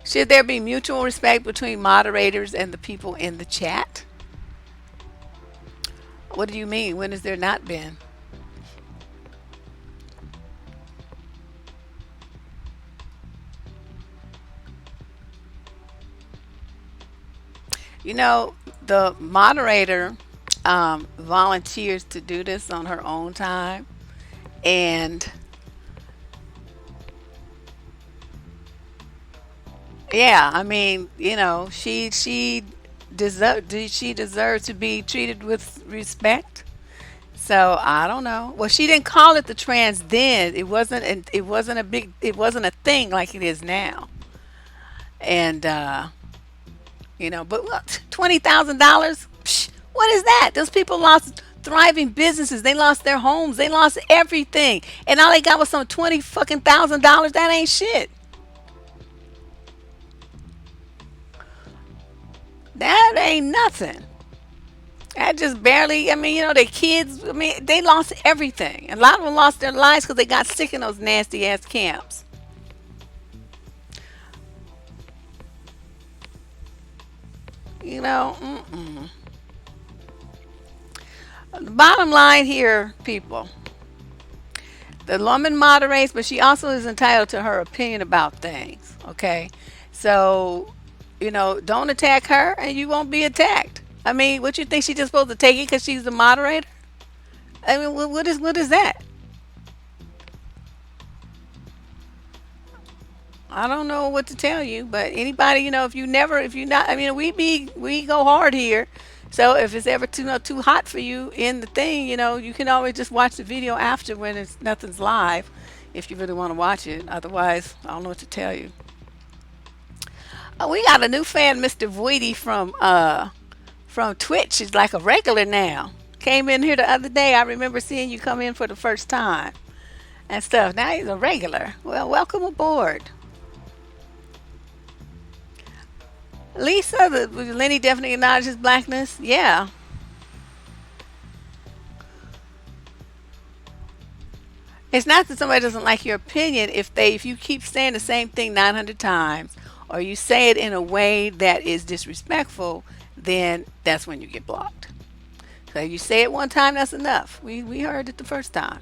should there be mutual respect between moderators and the people in the chat? What do you mean? When has there not been? The moderator volunteers to do this on her own time, and yeah, I mean, she deserves to be treated with respect. So I don't know. Well, she didn't call it the trans then. It wasn't a thing like it is now. And but what, $20,000? What is that? Those people lost thriving businesses. They lost their homes. They lost everything, and all they got was some 20 fucking $1,000. That ain't shit. That ain't nothing. That just barely. I mean, their kids. I mean, they lost everything. A lot of them lost their lives because they got sick in those nasty ass camps. Mm-mm. The bottom line here, people, the woman moderates, but she also is entitled to her opinion about things. Okay, so don't attack her, and you won't be attacked. I mean, what you think she's just supposed to take it because she's the moderator? I mean, what is that? I don't know what to tell you, but anybody, if you not, I mean, we go hard here. So if it's ever too hot for you in the thing, you can always just watch the video after when it's nothing's live, if you really want to watch it. Otherwise, I don't know what to tell you. We got a new fan, Mr. Voidy from Twitch. He's like a regular now. Came in here the other day. I remember seeing you come in for the first time and stuff. Now he's a regular. Well, welcome aboard. Lisa, Lenny definitely acknowledges blackness. Yeah. It's not that somebody doesn't like your opinion. If you keep saying the same thing 900 times, or you say it in a way that is disrespectful, then that's when you get blocked. So you say it one time, that's enough. We heard it the first time.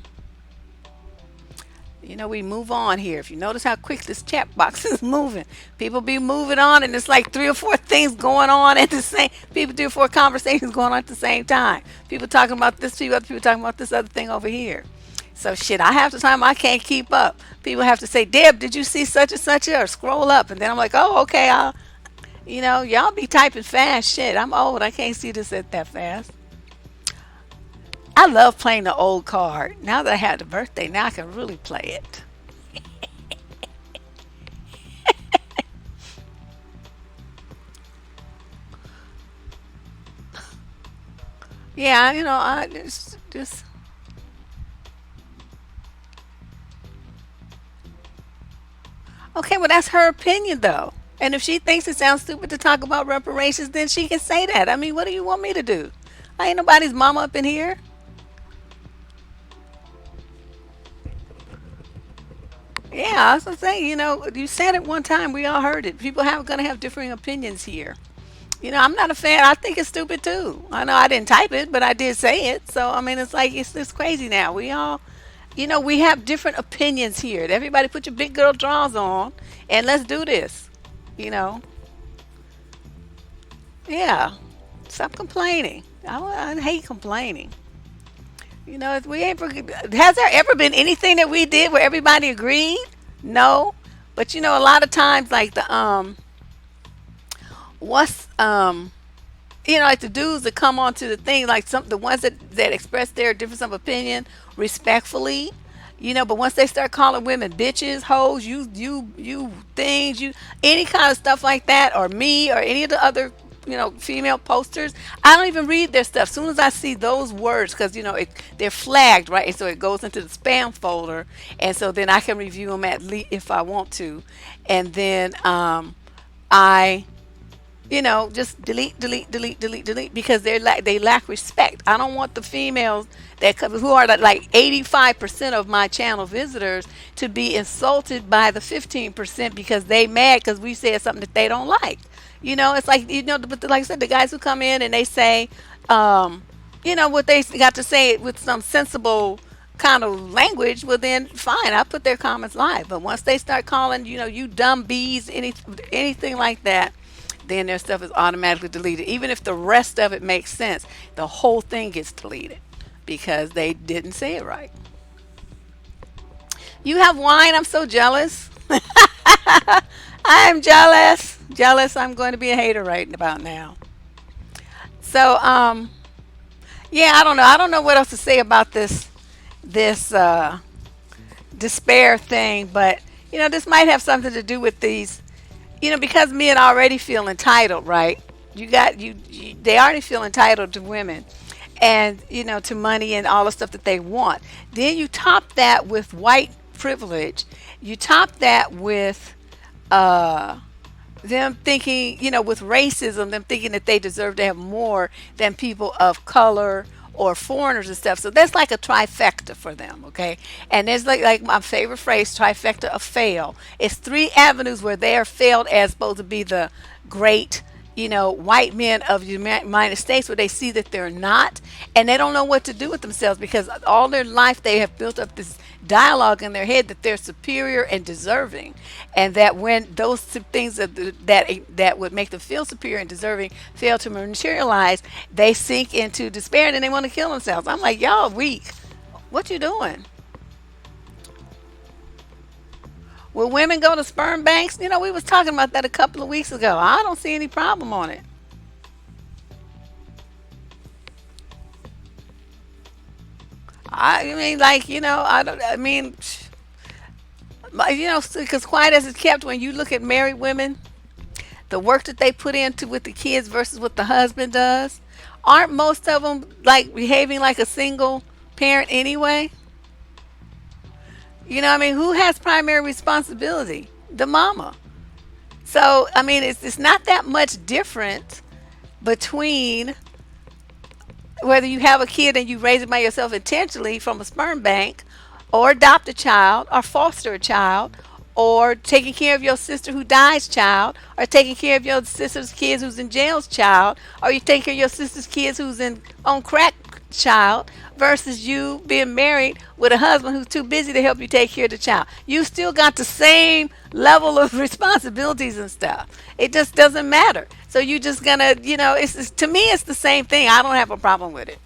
We move on here. If you notice how quick this chat box is moving, people be moving on, and it's like three or four things going on at the same. People, three or four conversations going on at the same time. People talking about this, other people talking about this other thing over here. So shit, I have the time I can't keep up. People have to say, Deb, did you see such and such, or scroll up, and then I'm like, oh, okay, y'all be typing fast. Shit, I'm old. I can't see this at that fast. I love playing the old card. Now that I had the birthday, now I can really play it. Yeah, I just okay. Well, that's her opinion, though. And if she thinks it sounds stupid to talk about reparations, then she can say that. I mean, what do you want me to do? I ain't nobody's mama up in here. Yeah, that's what I'm saying. You said it one time. We all heard it. People have gonna have differing opinions here. I'm not a fan. I think it's stupid too. I know I didn't type it, but I did say it. So I mean, it's like it's crazy now. We all, we have different opinions here. Everybody, put your big girl drawers on, and let's do this. You know, yeah. Stop complaining. I hate complaining. If we ain't, has there ever been anything that we did where everybody agreed? No, but a lot of times, like what's like the dudes that come onto the thing, like the ones that express their difference of opinion respectfully, But once they start calling women bitches, hoes, you things, you any kind of stuff like that, or me, or any of the other, female posters, I don't even read their stuff. As soon as I see those words, because they're flagged, right, and so it goes into the spam folder, and so then I can review them at least if I want to, and then I just delete, delete, delete, delete, delete, because they lack respect. I don't want the females who are like 85% of my channel visitors to be insulted by the 15% because they mad because we said something that they don't like. It's like but like I said, the guys who come in and they say, what they got to say with some sensible kind of language, well then fine, I put their comments live. But once they start calling, you dumb bees, anything like that, then their stuff is automatically deleted. Even if the rest of it makes sense, the whole thing gets deleted because they didn't say it right. You have wine? I'm so jealous. I'm jealous. Jealous. I'm going to be a hater right about now. So, yeah, I don't know. I don't know what else to say about this despair thing, but this might have something to do with these. Because men already feel entitled, right? They already feel entitled to women, and to money and all the stuff that they want. Then you top that with white privilege. You top that with them thinking, with racism, them thinking that they deserve to have more than people of color or foreigners and stuff. So that's like a trifecta for them, okay? And there's like my favorite phrase, trifecta of fail. It's three avenues where they are failed as supposed to be the great, white men of the United States, where they see that they're not, and they don't know what to do with themselves because all their life they have built up this dialogue in their head that they're superior and deserving, and that when those things that would make them feel superior and deserving fail to materialize, they sink into despair and then they want to kill themselves. I'm like, y'all weak. What you doing? Will women go to sperm banks? We was talking about that a couple of weeks ago. I don't see any problem on it. I mean, like, I don't. I mean, because quiet as it's kept, when you look at married women, the work that they put into with the kids versus what the husband does, aren't most of them like behaving like a single parent anyway? I mean, who has primary responsibility? The mama. So, I mean, it's not that much different between whether you have a kid and you raise it by yourself intentionally from a sperm bank, or adopt a child, or foster a child, or taking care of your sister who dies child, or taking care of your sister's kids who's in jail's child, or you take care of your sister's kids who's in on crack child, versus you being married with a husband who's too busy to help you take care of the child. You still got the same level of responsibilities and stuff. It just doesn't matter. So you just gonna, it's to me it's the same thing. I don't have a problem with it.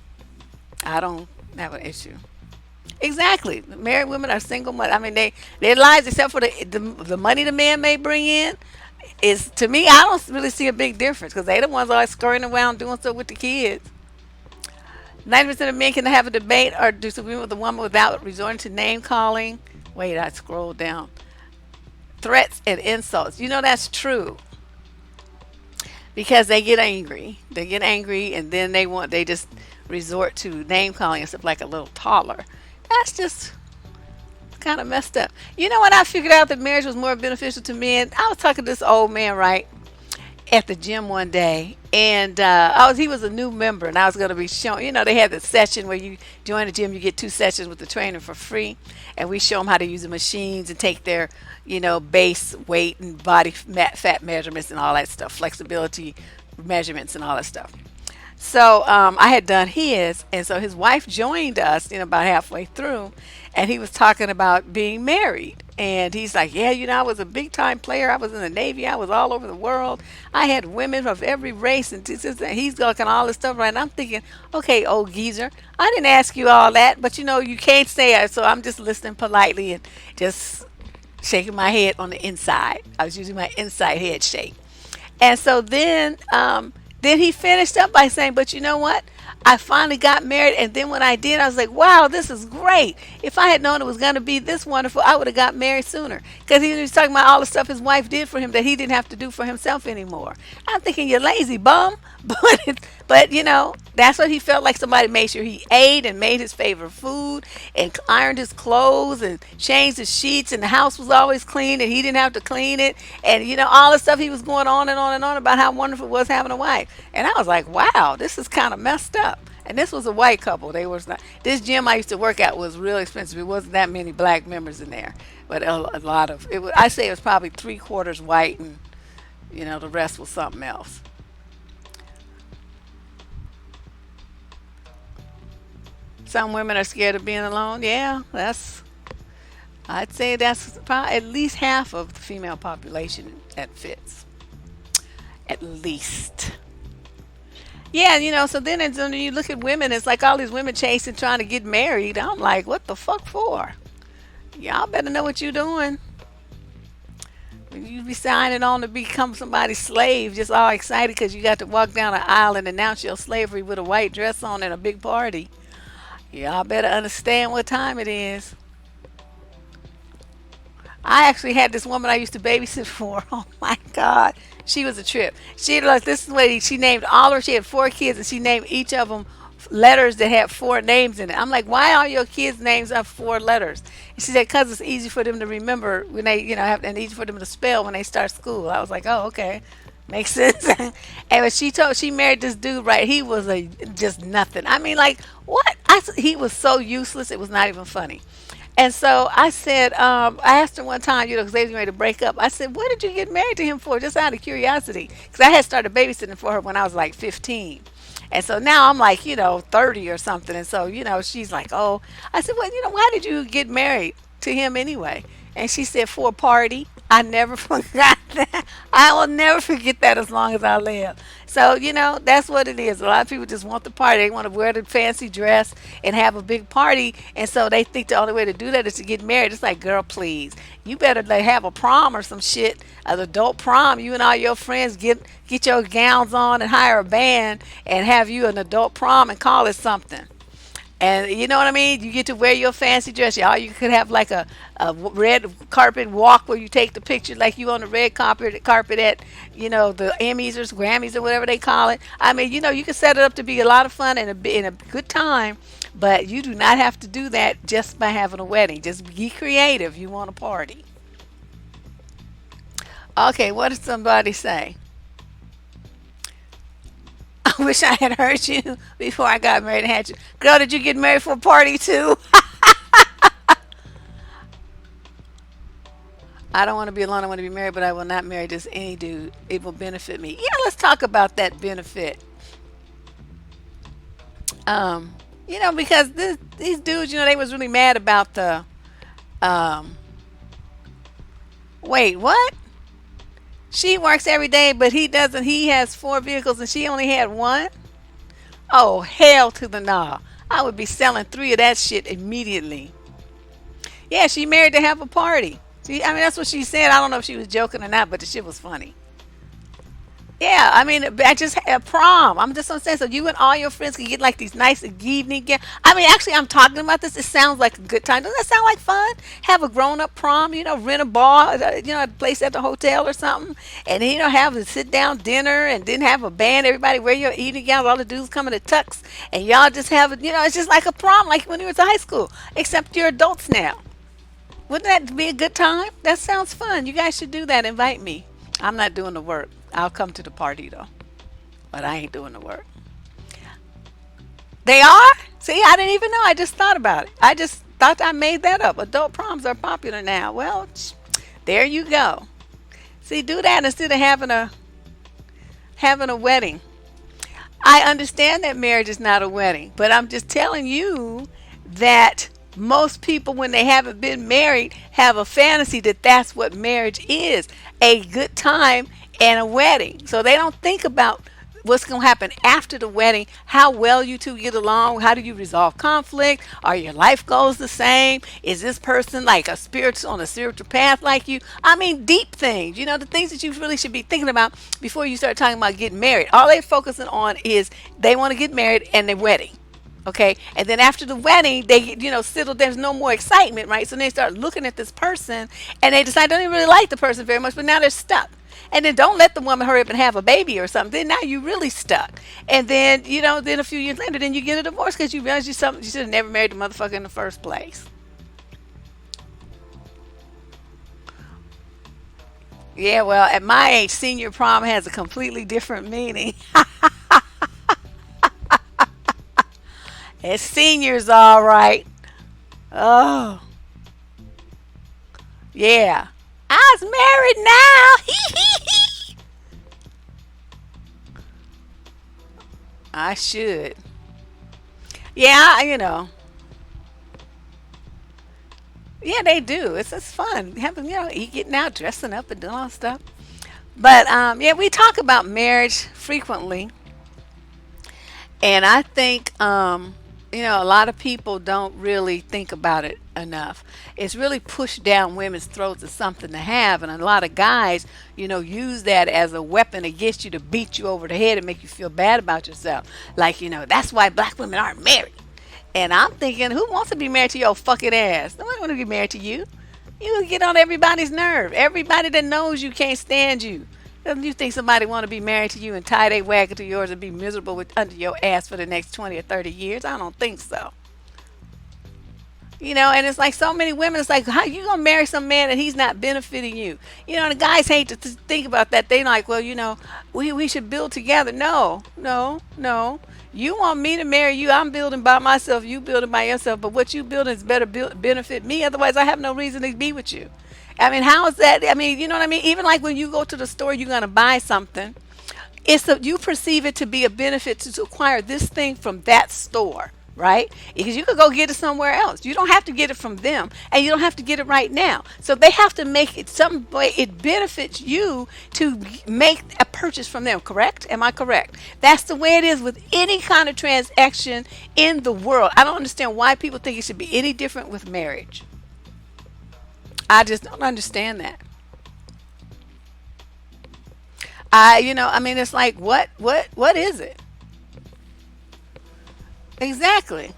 I don't have an issue. Exactly. Married women are single mothers. I mean, their lives, except for the money the man may bring in, is, to me, I don't really see a big difference because they the ones always scurrying around doing stuff with the kids. 90% of men can have a debate or disagreement with a woman without resorting to name calling. Wait, I scrolled down. Threats and insults. That's true because they get angry. They get angry and then they just resort to name calling and stuff like a little taller. That's just kind of messed up. When I figured out that marriage was more beneficial to men, I was talking to this old man, right, at the gym one day, and he was a new member, and I was going to be showing. They had the session where you join the gym, you get 2 sessions with the trainer for free, and we show them how to use the machines and take their base weight and body fat measurements and all that stuff, flexibility measurements and all that stuff. So I had done his, and so his wife joined us, about halfway through, and he was talking about being married. And he's like, yeah, I was a big time player. I was in the Navy. I was all over the world. I had women of every race, and he's looking all this stuff right. And I'm thinking, okay, old geezer, I didn't ask you all that, but you can't say it. So I'm just listening politely and just shaking my head on the inside. I was using my inside head shake. And so then he finished up by saying, but you know what? I finally got married, and then when I did, I was like, wow, this is great. If I had known it was going to be this wonderful, I would have got married sooner. Because he was talking about all the stuff his wife did for him that he didn't have to do for himself anymore. I'm thinking, you lazy bum. But that's what he felt like. Somebody made sure he ate and made his favorite food and ironed his clothes and changed his sheets, and the house was always clean and he didn't have to clean it. And all the stuff he was going on and on and on about how wonderful it was having a wife. And I was like, wow, this is kind of messed up. And this was a white couple. They was not. This gym I used to work at was real expensive. It wasn't that many black members in there, but a lot of it. I say it was probably 3/4 white, and the rest was something else. Some women are scared of being alone. Yeah, I'd say that's probably at least half of the female population that fits. At least. Yeah, so then when you look at women, it's like all these women chasing, trying to get married. I'm like, what the fuck for? Y'all better know what you're doing. When you be signing on to become somebody's slave, just all excited because you got to walk down an aisle and announce your slavery with a white dress on at a big party. Y'all better understand what time it is. I actually had this woman I used to babysit for. Oh my God. She was a trip. This is what she named all of her. She had 4 kids, and she named each of them letters that had 4 names in it. I'm like, why all your kids' names have 4 letters? And she said, because it's easy for them to remember when they, and easy for them to spell when they start school. I was like, oh, okay. Makes sense. And when she married this dude, right? He was just nothing. I mean, like, what? He was so useless. It was not even funny. And so I said, I asked her one time, because they was ready to break up. I said, what did you get married to him for? Just out of curiosity. Because I had started babysitting for her when I was like 15. And so now I'm like, 30 or something. And so, she's like, oh, I said, well, why did you get married to him anyway? And she said, for a party. I never forgot that. I will never forget that as long as I live. So, that's what it is. A lot of people just want the party. They want to wear the fancy dress and have a big party. And so they think the only way to do that is to get married. It's like, girl, please. You better like have a prom or some shit, an adult prom. You and all your friends get your gowns on and hire a band and have you an adult prom and call it something. And you know what I mean? You get to wear your fancy dress. Y'all, you could have like a red carpet walk where you take the picture like you on the red carpet at, the Emmys or Grammys or whatever they call it. I mean, you can set it up to be a lot of fun and a good time, but you do not have to do that just by having a wedding. Just be creative. You want a party. Okay, what did somebody say? I wish I had heard you before I got married and had you. Girl, did you get married for a party too? I don't want to be alone. I want to be married, but I will not marry just any dude. It will benefit me. Yeah, let's talk about that benefit. Because these dudes, they was really mad about the. Um, Wait, what? She works every day, but he doesn't. He has 4 vehicles, and she only had one. Oh, hell to the nah. I would be selling 3 of that shit immediately. Yeah, she married to have a party. I mean, that's what she said. I don't know if she was joking or not, but the shit was funny. Yeah, I mean, I just had a prom. I'm just saying, so you and all your friends can get like these nice evening. I mean, actually, I'm talking about this. It sounds like a good time. Doesn't that sound like fun? Have a grown-up prom. Rent a bar. A place at the hotel or something, and then, have a sit-down dinner, and then have a band. Everybody wear your evening gowns. All the dudes coming to tux, and y'all just have it. It's just like a prom, like when you were in high school, except you're adults now. Wouldn't that be a good time? That sounds fun. You guys should do that. Invite me. I'm not doing the work. I'll come to the party though, but I ain't doing the work. They are? See, I didn't even know. I just thought about it. I just thought I made that up. Adult proms are popular now. Well, there you go. See, do that instead of having a wedding. I understand that marriage is not a wedding, but I'm just telling you that most people, when they haven't been married, have a fantasy that that's what marriage is, a good time and a wedding. So they don't think about what's going to happen after the wedding, how well you two get along, how do you resolve conflict, are your life goals the same, is this person like a spiritual on a spiritual path like you. I mean, deep things, the things that you really should be thinking about before you start talking about getting married. All they're focusing on is they want to get married and their wedding. Okay, and then after the wedding, they settle. There's no more excitement, right? So they start looking at this person, and they decide they don't even really like the person very much, but now they're stuck. And then don't let the woman hurry up and have a baby or something. Then now you really stuck. And then then a few years later, then you get a divorce because you realize you should have never married the motherfucker in the first place. Yeah, well, at my age, senior prom has a completely different meaning. It's seniors, all right. Oh, yeah. I was married now. I should. Yeah, Yeah, they do. It's fun. Having you getting out, dressing up, and doing all stuff. But yeah, we talk about marriage frequently, and I think a lot of people don't really think about it enough. It's really pushed down women's throats as something to have, and a lot of guys, use that as a weapon against you to beat you over the head and make you feel bad about yourself. Like, that's why black women aren't married. And I'm thinking, who wants to be married to your fucking ass? Nobody want to be married to you. You get on everybody's nerve. Everybody that knows you can't stand you. You think somebody want to be married to you and tie their wagon to yours and be miserable under your ass for the next 20 or 30 years? I don't think so. And it's like so many women, it's like, how you gonna marry some man and he's not benefiting you? The guys hate to think about that. They like, well, we should build together. No, no, no. You want me to marry you? I'm building by myself. You building by yourself. But what you building is better benefit me. Otherwise, I have no reason to be with you. I mean, how is that? I mean, you know what I mean? Even like when you go to the store, you're gonna buy something. You perceive it to be a benefit to acquire this thing from that store, right? Because you could go get it somewhere else. You don't have to get it from them, and you don't have to get it right now. So they have to make it some way it benefits you to make a purchase from them. Correct? Am I correct? That's the way it is with any kind of transaction in the world. I don't understand why people think it should be any different with marriage. I just don't understand that. I mean, it's like, what is it? Exactly.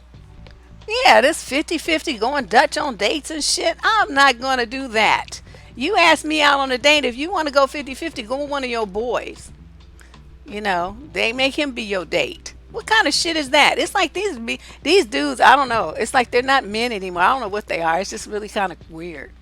Yeah, this 50-50 going Dutch on dates and shit. I'm not going to do that. You ask me out on a date. If you want to go 50-50, go with one of your boys. They make him be your date. What kind of shit is that? It's like these dudes, I don't know. It's like they're not men anymore. I don't know what they are. It's just really kind of weird.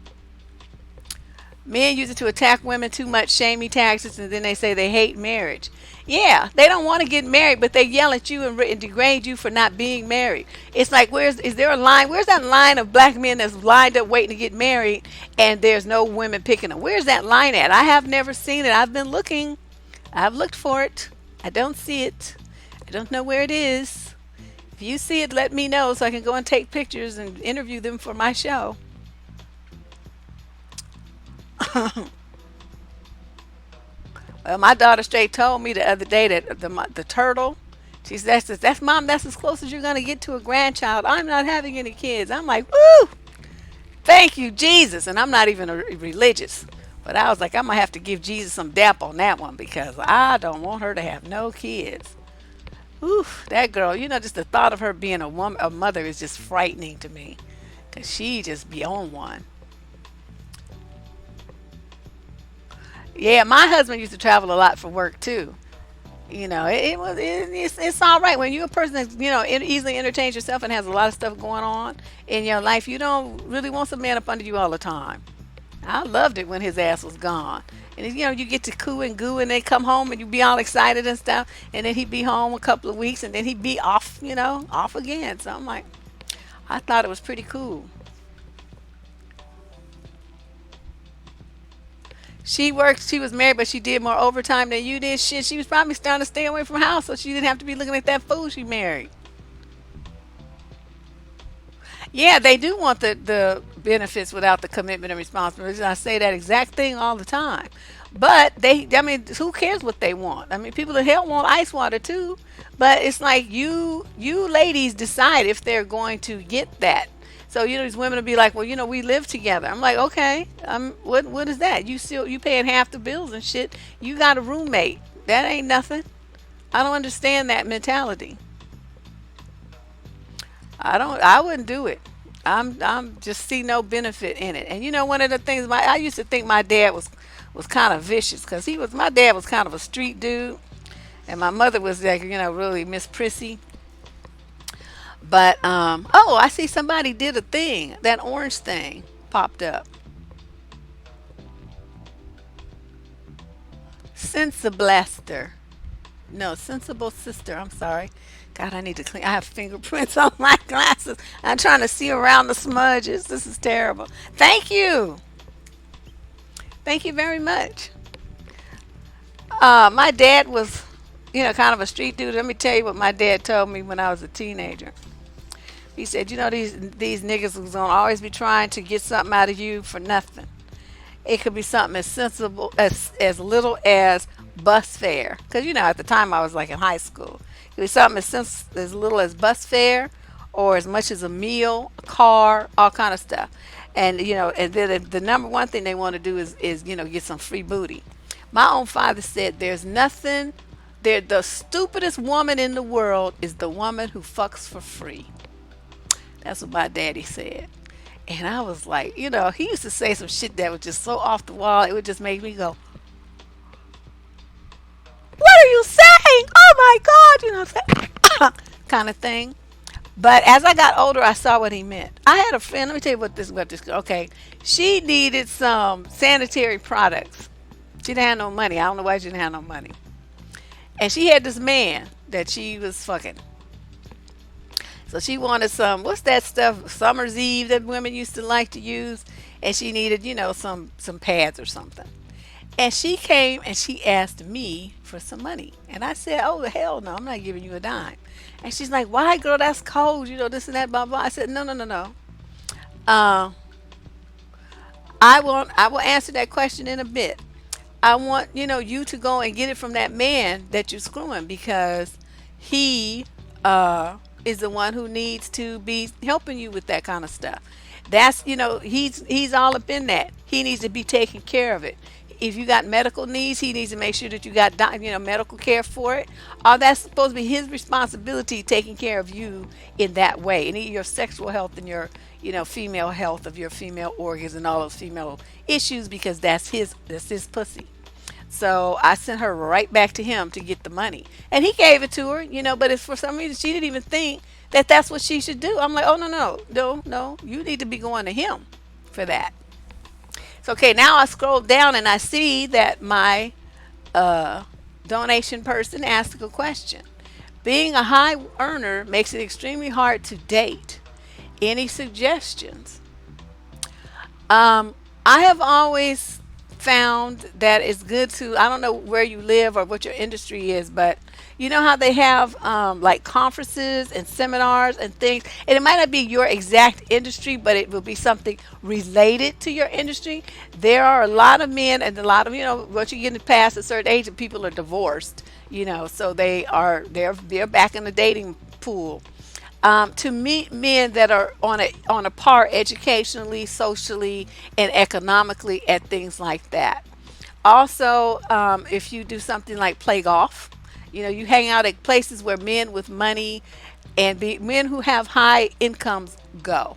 Men use it to attack women too much, shamey taxes, and then they say they hate marriage. Yeah, they don't want to get married, but they yell at you and degrade you for not being married. It's like, is there a line? Where's that line of black men that's lined up waiting to get married, and there's no women picking them? Where's that line at? I have never seen it. I've been looking. I've looked for it. I don't see it. I don't know where it is. If you see it, let me know so I can go and take pictures and interview them for my show. Well, my daughter straight told me the other day that the turtle, she says, that's mom, that's as close as you're gonna get to a grandchild. I'm not having any kids. I'm like, woo, thank you, Jesus. And I'm not even religious, but I was like, I'm gonna have to give Jesus some dap on that one because I don't want her to have no kids. Oof, that girl, just the thought of her being a mother is just frightening to me, cause she just be on one. Yeah, my husband used to travel a lot for work too. It's all right when you're a person that easily entertains yourself and has a lot of stuff going on in your life. You don't really want some man up under you all the time. I loved it when his ass was gone. And you get to coo and goo, and they come home and you be all excited and stuff, and then he'd be home a couple of weeks, and then he'd be off, off again. So I'm like, I thought it was pretty cool. She worked, she was married, but she did more overtime than you did. Shit, she was probably starting to stay away from the house so she didn't have to be looking at that fool she married. Yeah, they do want the benefits without the commitment and responsibility. And I say that exact thing all the time. But I mean, who cares what they want? I mean, people in hell want ice water too. But it's like you ladies decide if they're going to get that. So these women will be like, well, we live together. I'm like, okay, what is that? You paying half the bills and shit. You got a roommate. That ain't nothing. I don't understand that mentality. I wouldn't do it. I'm just see no benefit in it. And one of the things I used to think my dad was kind of vicious because my dad was kind of a street dude, and my mother was like really Miss Prissy. But oh, I see somebody did a thing. That orange thing popped up. Sensiblaster. No, sensible sister. I'm sorry. God, I need to clean. I have fingerprints on my glasses. I'm trying to see around the smudges. This is terrible. Thank you. Thank you very much. My dad was, kind of a street dude. Let me tell you what my dad told me when I was a teenager. He said, these niggas was gonna always be trying to get something out of you for nothing. It could be something as sensible as little as bus fare. Because at the time I was like in high school. It was something as little as bus fare, or as much as a meal, a car, all kind of stuff. And and then the number one thing they want to do is get some free booty. My own father said, "There's nothing. The stupidest woman in the world is the woman who fucks for free." That's what my daddy said. And I was like, he used to say some shit that was just so off the wall. It would just make me go, "What are you saying? Oh my God!" Kind of thing. But as I got older, I saw what he meant. I had a friend. Let me tell you what this. Okay, she needed some sanitary products. She didn't have no money. I don't know why she didn't have no money. And she had this man that she was fucking. So she wanted what's that stuff, Summer's Eve that women used to like to use, and she needed, some pads or something. And she came and she asked me for some money, and I said, "Oh hell no, I'm not giving you a dime." And she's like, "Why, girl? That's cold, this and that, blah blah." I said, "No, no, no, no. Uh, I will answer that question in a bit. I want you to go and get it from that man that you're screwing because he is the one who needs to be helping you with that kind of stuff. That's he's all up in that. He needs to be taking care of it. If you got medical needs, he needs to make sure that you got medical care for it. All that's supposed to be his responsibility, taking care of you in that way, and your sexual health and your female health of your female organs and all those female issues because that's his pussy." So I sent her right back to him to get the money, and he gave it to her. But it's for some reason she didn't even think that that's what she should do. I'm like, "Oh no, no, no, no! You need to be going to him for that." So okay, now I scroll down and I see that my uh, donation person asked a question. Being a high earner makes it extremely hard to date. Any suggestions? I have always found that it's good to, I don't know where you live or what your industry is, but you know how they have like conferences and seminars and things, and it might not be your exact industry, but it will be something related to your industry. There are a lot of men and a lot of, once you get past a certain age, and people are divorced, so they're back in the dating pool to meet men that are on a par educationally, socially, and economically at things like that. Also, if you do something like play golf, you hang out at places where men with money and men who have high incomes go.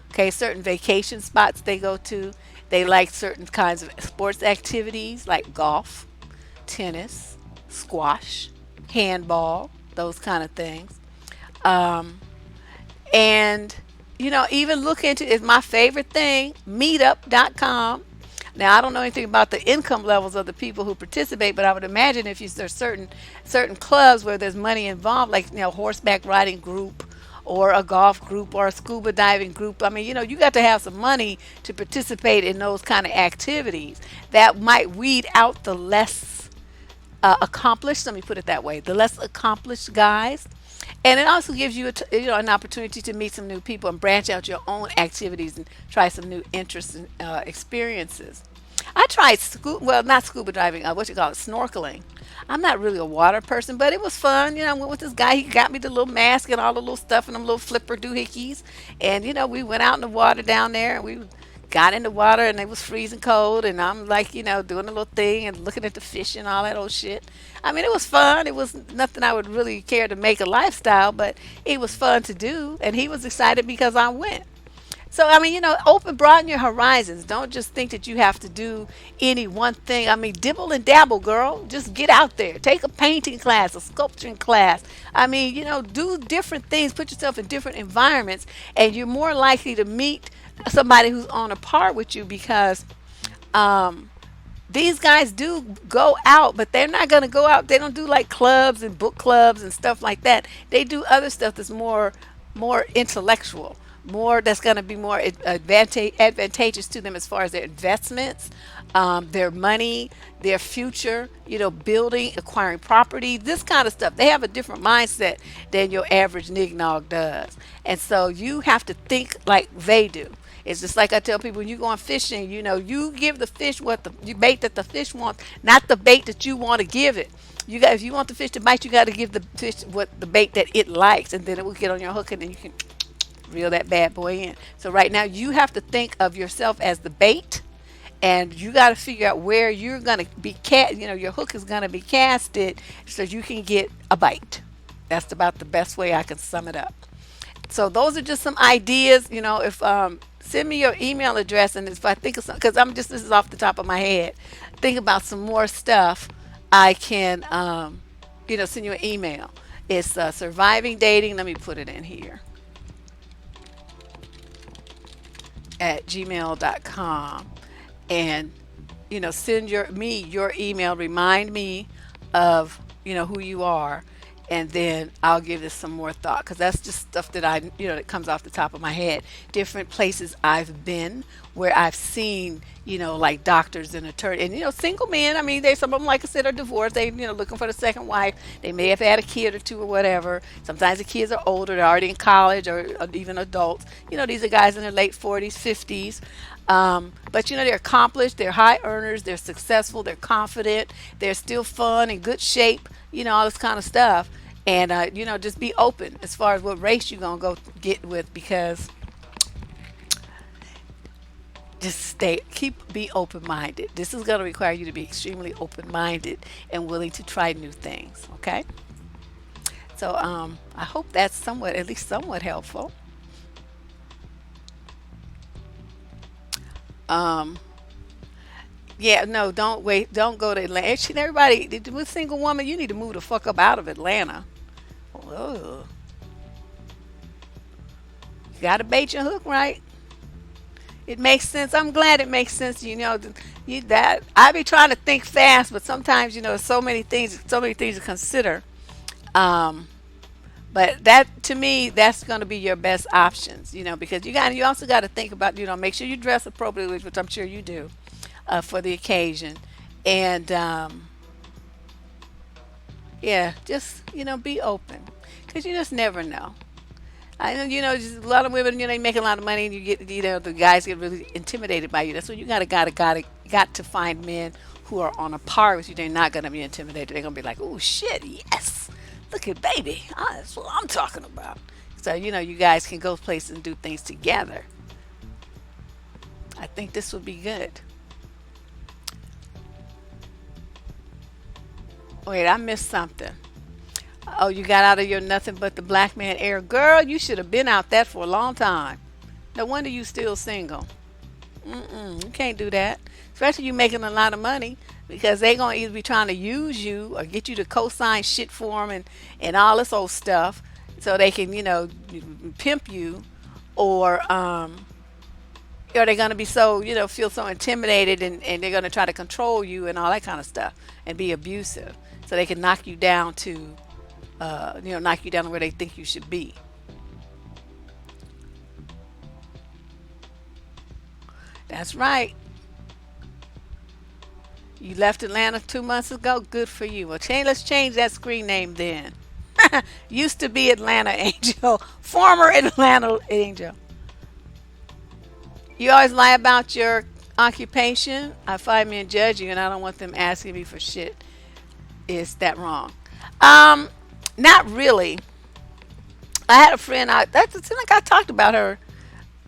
Okay, certain vacation spots they go to. They like certain kinds of sports activities like golf, tennis, squash, handball, those kind of things. Um, and even look into is my favorite thing, meetup.com. Now I don't know anything about the income levels of the people who participate, but I would imagine if there's certain clubs where there's money involved, like horseback riding group or a golf group or a scuba diving group. I mean, you got to have some money to participate in those kind of activities. That might weed out the less accomplished. Let me put it that way: the less accomplished guys, And it also gives you an opportunity to meet some new people and branch out your own activities and try some new interests and experiences. I tried well, not scuba diving, what you call it, snorkeling. I'm not really a water person, but it was fun. I went with this guy. He got me the little mask and all the little stuff and them little flipper doohickeys. And we went out in the water down there, and we got in the water, and it was freezing cold. And I'm like, doing a little thing and looking at the fish and all that old shit. I mean, it was fun. It was nothing I would really care to make a lifestyle, but it was fun to do. And he was excited because I went. So I mean, broaden your horizons. Don't just think that you have to do any one thing. I mean, dibble and dabble, girl. Just get out there. Take a painting class, a sculpturing class. I mean, do different things. Put yourself in different environments, and you're more likely to meet somebody who's on a par with you because um, these guys do go out, but they're not going to go out. They don't do like clubs and book clubs and stuff like that. They do other stuff that's more intellectual, more that's going to be more advantageous to them as far as their investments, their money, their future, building, acquiring property, this kind of stuff. They have a different mindset than your average nignog does. And so you have to think like they do. It's just like I tell people when you go on fishing, you give the fish what the bait that the fish wants, not the bait that you want to give it. If you want the fish to bite, you got to give the fish what the bait that it likes, and then it will get on your hook, and then you can reel that bad boy in. So right now, you have to think of yourself as the bait, and you got to figure out where you're gonna be your hook is gonna be casted, so you can get a bite. That's about the best way I can sum it up. So those are just some ideas. If send me your email address, and if I think of something, because this is off the top of my head, think about some more stuff, I can send you an email. It's surviving dating. Let me put it in here at gmail.com, and send your email. Remind me of who you are, and then I'll give this some more thought, because that's just stuff that that comes off the top of my head. Different places I've been where I've seen like doctors and attorneys, and single men. I mean, some of them, like I said, are divorced. They looking for the second wife. They may have had a kid or two or whatever. Sometimes the kids are older, they're already in college, or even adults. These are guys in their late 40s, 50s. But they're accomplished, they're high earners, they're successful, they're confident, they're still fun, in good shape, all this kind of stuff. And just be open as far as what race you're gonna go get with, because be open minded. This is gonna require you to be extremely open minded and willing to try new things. Okay. So I hope that's at least somewhat helpful. Um, yeah, no, don't wait. Don't go to Atlanta. Actually, everybody, with single woman, you need to move the fuck up out of Atlanta. Oh, you got to bait your hook right. It makes sense. I'm glad it makes sense. That I be trying to think fast, but sometimes so many things to consider. Um, but that to me, that's going to be your best options. Because you also got to think about make sure you dress appropriately, which I'm sure you do, for the occasion, and yeah, just be open, because you just never know. I know, just a lot of women, they make a lot of money, and you get, the guys get really intimidated by you. That's when you got to find men who are on a par with you. They're not gonna be intimidated. They're gonna be like, oh shit, yes, look at baby, that's what I'm talking about. So you guys can go places and do things together. I think this would be good. Wait, I missed something. Oh, you got out of your nothing but the black man era. Girl, you should have been out that for a long time. No wonder you still single. You can't do that. Especially you making a lot of money, because they going to either be trying to use you or get you to co-sign shit for them, and all this old stuff, so they can, pimp you, or they're going to be so, feel so intimidated, and they're going to try to control you and all that kind of stuff and be abusive, so they can knock you down to knock you down to where they think you should be. That's right. You left Atlanta 2 months ago. Good for you. Well, let's change that screen name then. Used to be Atlanta Angel, former Atlanta Angel. You always lie about your occupation. I find me and judge you, and I don't want them asking me for shit. Is that wrong? Um, Not really. I had a friend. That's it seemed like I talked about her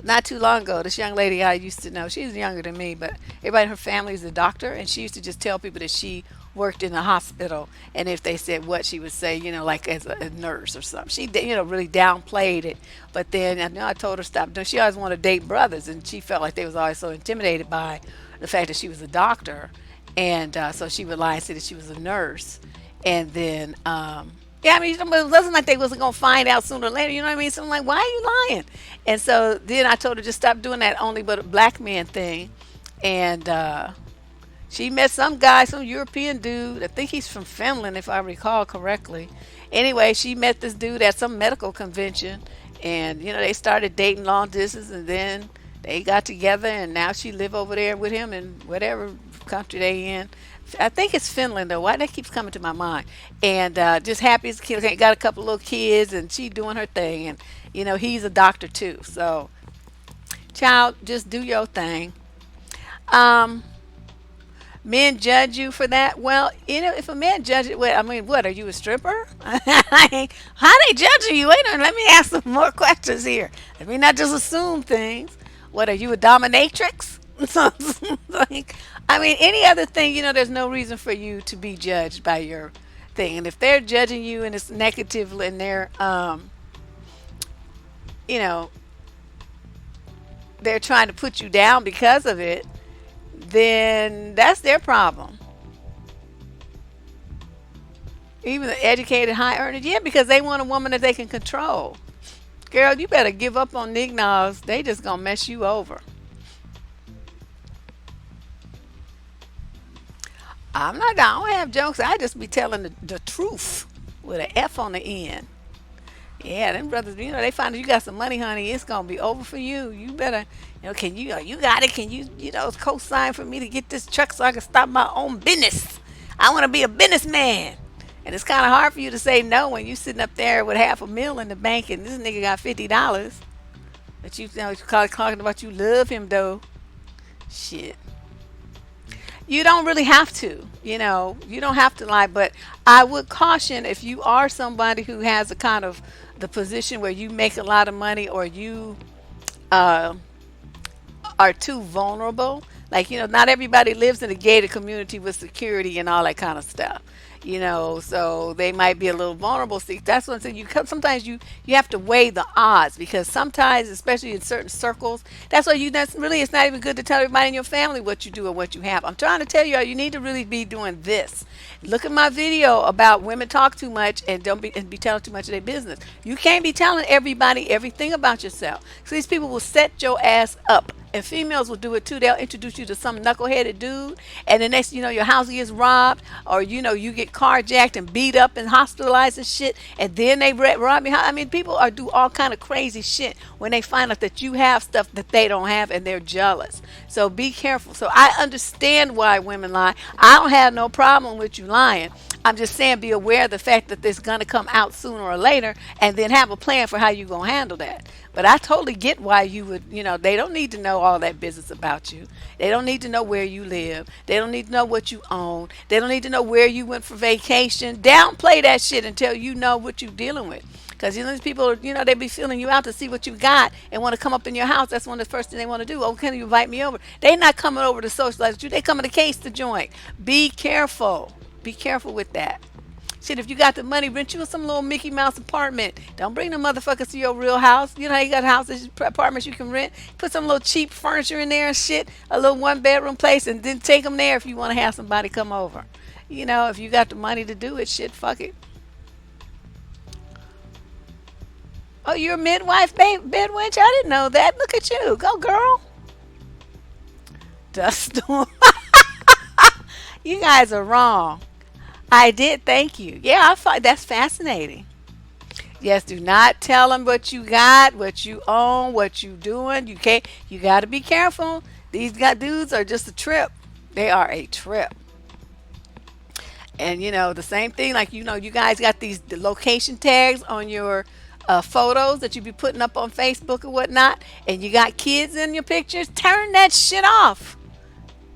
not too long ago. This young lady I used to know. She's younger than me, but everybody in her family is a doctor, and she used to just tell people that she worked in a hospital, and if they said what, she would say, like as a nurse or something. She, really downplayed it. But then I told her stop doing. She always wanted to date brothers, and she felt like they was always so intimidated by the fact that she was a doctor, and so she would lie and say that she was a nurse, and then. Yeah, I mean, it wasn't like they wasn't gonna find out sooner or later. You know what I mean? So I'm like, why are you lying? And so then I told her just stop doing that only but a black man thing. And she met some guy, some European dude. I think he's from Finland, if I recall correctly. Anyway, she met this dude at some medical convention, and they started dating long distance, and then they got together, and now she live over there with him in whatever country they in. I think it's Finland though. Why that keeps coming to my mind? And just happy as a kid. Got a couple little kids, and she doing her thing. And he's a doctor too. So, child, just do your thing. Um, Men judge you for that. Well, if a man judge it, what I mean, what are you a stripper? How they judging you? Wait a minute. Let me ask some more questions here. Let me not just assume things. What are you a dominatrix? So, like, I mean, any other thing, there's no reason for you to be judged by your thing. And if they're judging you and it's negative and you know, they're trying to put you down because of it, then that's their problem. Even the educated, high earners, yeah, because they want a woman that they can control. Girl, you better give up on niggas. They just gonna mess you over. I don't have jokes. I just be telling the truth with an F on the end. Yeah, them brothers, they find out you got some money, honey, it's gonna be over for you. You better, can you got it? Can you, co-sign for me to get this truck so I can start my own business? I want to be a businessman. And it's kind of hard for you to say no when you sitting up there with half a mil in the bank and this nigga got $50. But talking about you love him though. Shit. You don't really have to, you don't have to lie, but I would caution if you are somebody who has a kind of the position where you make a lot of money or you uh, are too vulnerable. Like, not everybody lives in a gated community with security and all that kind of stuff. So they might be a little vulnerable. See, that's what I'm saying. Sometimes you have to weigh the odds because sometimes, especially in certain circles, that's why that's really it's not even good to tell everybody in your family what you do and what you have. I'm trying to tell you, you need to really be doing this. Look at my video about women talk too much and don't be telling too much of their business. You can't be telling everybody everything about yourself. So these people will set your ass up. And females will do it too. They'll introduce you to some knuckleheaded dude, and the next, your house gets robbed, or you get carjacked and beat up and hospitalized and shit, and then they rob you. I mean, people are do all kind of crazy shit when they find out that you have stuff that they don't have, and they're jealous. So be careful. So I understand why women lie. I don't have no problem with you lying. I'm just saying be aware of the fact that it's going to come out sooner or later, and then have a plan for how you're going to handle that. But I totally get why you would, they don't need to know all that business about you. They don't need to know where you live. They don't need to know what you own. They don't need to know where you went for vacation. Downplay that shit until you know what you're dealing with. Because these people, they be feeling you out to see what you got and want to come up in your house. That's one of the first thing they want to do. Oh, can you invite me over? They not coming over to socialize with you. They coming to case the joint. Be careful. Be careful with that. Shit, if you got the money, rent you some little Mickey Mouse apartment. Don't bring the motherfuckers to your real house. You know how you got houses, apartments you can rent. Put some little cheap furniture in there and shit. A little one bedroom place, and then take them there if you want to have somebody come over. If you got the money to do it, shit, fuck it. Oh, you're a midwife, bedwench? I didn't know that. Look at you. Go, girl. Dust storm. You guys are wrong. I did, thank you. Yeah, I thought that's fascinating. Yes, do not tell them what you got, what you own, what you doing. You can't. You got to be careful. These dudes are just a trip. They are a trip. And the same thing, like you guys got the location tags on your photos that you be putting up on Facebook or whatnot, and you got kids in your pictures. Turn that shit off.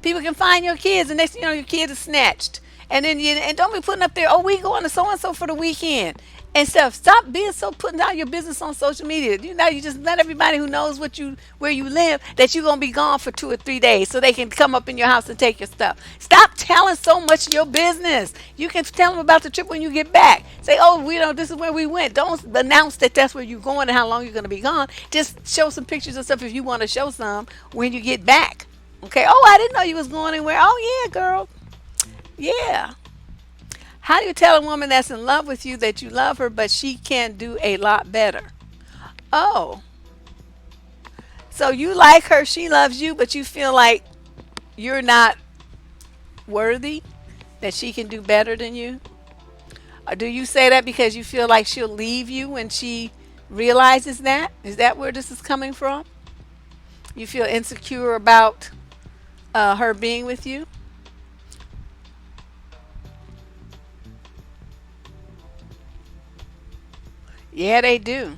People can find your kids, and next thing you know, your kids are snatched. And then don't be putting up there, oh, we going to so and so for the weekend and stuff. Stop being so putting out your business on social media. You just let everybody who knows where you live that you're gonna be gone for 2 or 3 days, so they can come up in your house and take your stuff. Stop telling so much of your business. You can tell them about the trip when you get back. Say, oh, this is where we went. Don't announce that that's where you're going and how long you're gonna be gone. Just show some pictures and stuff if you want to show some when you get back. Okay. Oh, I didn't know you was going anywhere. Oh yeah, girl. Yeah. How do you tell a woman that's in love with you that you love her, but she can do a lot better? Oh, so you like her, she loves you, but you feel like you're not worthy, that she can do better than you? Or do you say that because you feel like she'll leave you when she realizes that? Is that where this is coming from? You feel insecure about her being with you? Yeah, they do.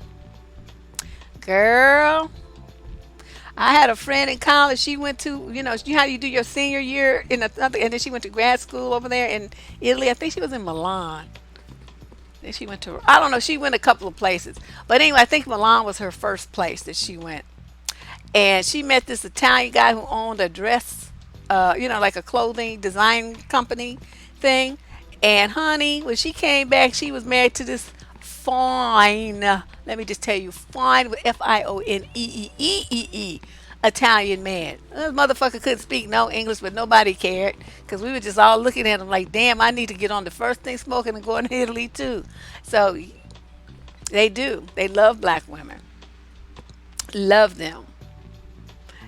Girl, I had a friend in college. She went to, how you do your senior year in another, and then she went to grad school over there in Italy. I think she was in Milan. Then she went to, I don't know, she went a couple of places. But anyway, I think Milan was her first place that she went. And she met this Italian guy who owned a dress, like a clothing design company thing. And honey, when she came back, she was married to this fine, let me just tell you, fine with Fioneee Italian man. This motherfucker couldn't speak no English, but nobody cared because we were just all looking at him like, damn, I need to get on the first thing smoking and going to Italy too. So they do. They love black women. Love them.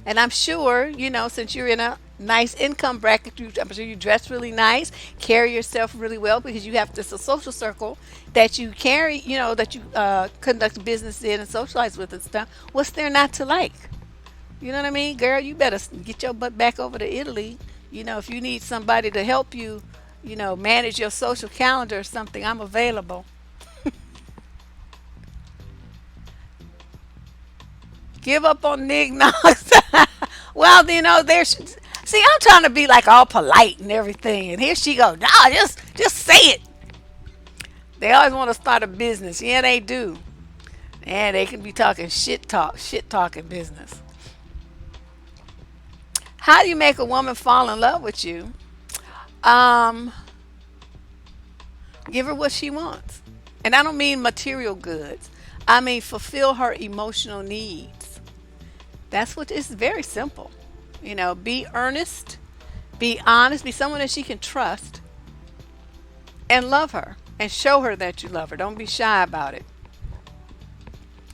And I'm sure, since you're in a nice income bracket, I'm sure you dress really nice, carry yourself really well because you have this a social circle that you carry, that you conduct business in and socialize with and stuff. What's there not to like? You know what I mean? Girl, you better get your butt back over to Italy. If you need somebody to help you, manage your social calendar or something, I'm available. Give up on Nick Knox. Well, there's. See, I'm trying to be like all polite and everything, and here she goes. Nah, just say it. They always want to start a business. Yeah, they do. And they can be talking shit talking business. How do you make a woman fall in love with you? Um, Give her what she wants, and I don't mean material goods. I mean fulfill her emotional needs. That's what it's very simple. Be earnest, be honest, be someone that she can trust, and love her and show her that you love her. Don't be shy about it.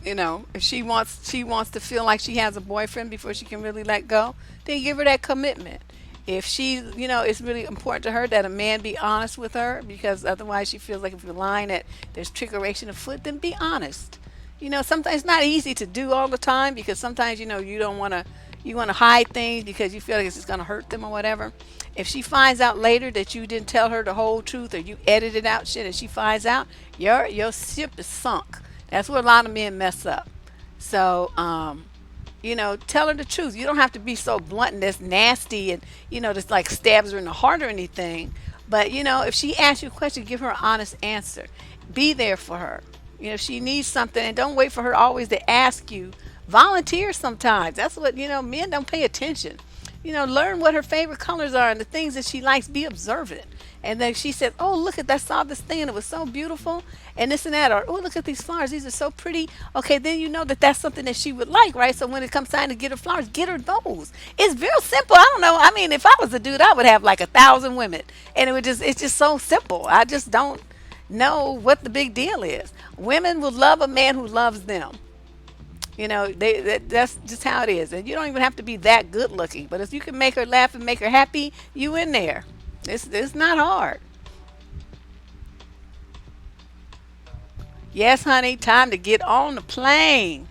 If she wants to feel like she has a boyfriend before she can really let go, then give her that commitment. If it's really important to her that a man be honest with her, because otherwise she feels like if you're lying that there's trickeration afoot, then be honest. Sometimes it's not easy to do all the time because sometimes you don't want to you want to hide things because you feel like it's just going to hurt them or whatever. If she finds out later that you didn't tell her the whole truth or you edited out shit and she finds out, your ship is sunk. That's where a lot of men mess up. So, tell her the truth. You don't have to be so blunt and that's nasty and, just like stabs her in the heart or anything. But, if she asks you a question, give her an honest answer. Be there for her. If she needs something, and don't wait for her always to ask you. Volunteer sometimes. That's what, men don't pay attention. Learn what her favorite colors are and the things that she likes. Be observant. And then she said, oh, look at that, I saw this thing and it was so beautiful and this and that. Or, oh, look at these flowers. These are so pretty. Okay, then you know that that's something that she would like, right? So when it comes time to get her flowers, get her those. It's real simple. I don't know. I mean, if I was a dude, I would have like 1,000 women. And it's just so simple. I just don't know what the big deal is. Women will love a man who loves them. That's just how it is. And you don't even have to be that good looking. But if you can make her laugh and make her happy, you in there. It's not hard. Yes, honey, time to get on the plane.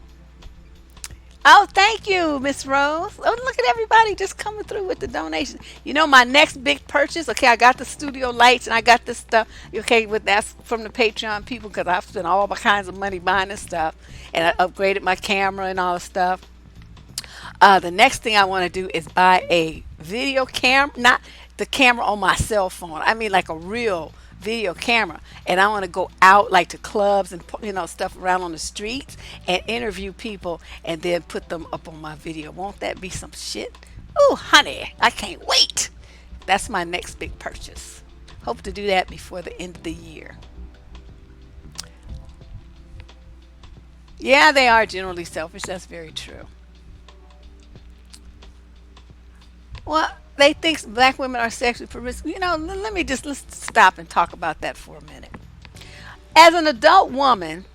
Oh, thank you, Miss Rose. Oh, look at everybody just coming through with the donation. You know, my next big purchase. Okay, I got the studio lights and I got this stuff. Okay, but that's from the Patreon people because I've spent all my kinds of money buying this stuff, and I upgraded my camera and all the stuff. The next thing I want to do is buy a video camera, not the camera on my cell phone. I mean, like a real video camera. And I want to go out like to clubs and stuff around on the streets and interview people and then put them up on my video. Won't that be some shit? Oh, honey, I can't wait. That's my next big purchase. Hope to do that before the end of the year. Yeah, they are generally selfish. That's very true. Well, they think black women are sexually promiscuous. Let me just let's stop and talk about that for a minute. As an adult woman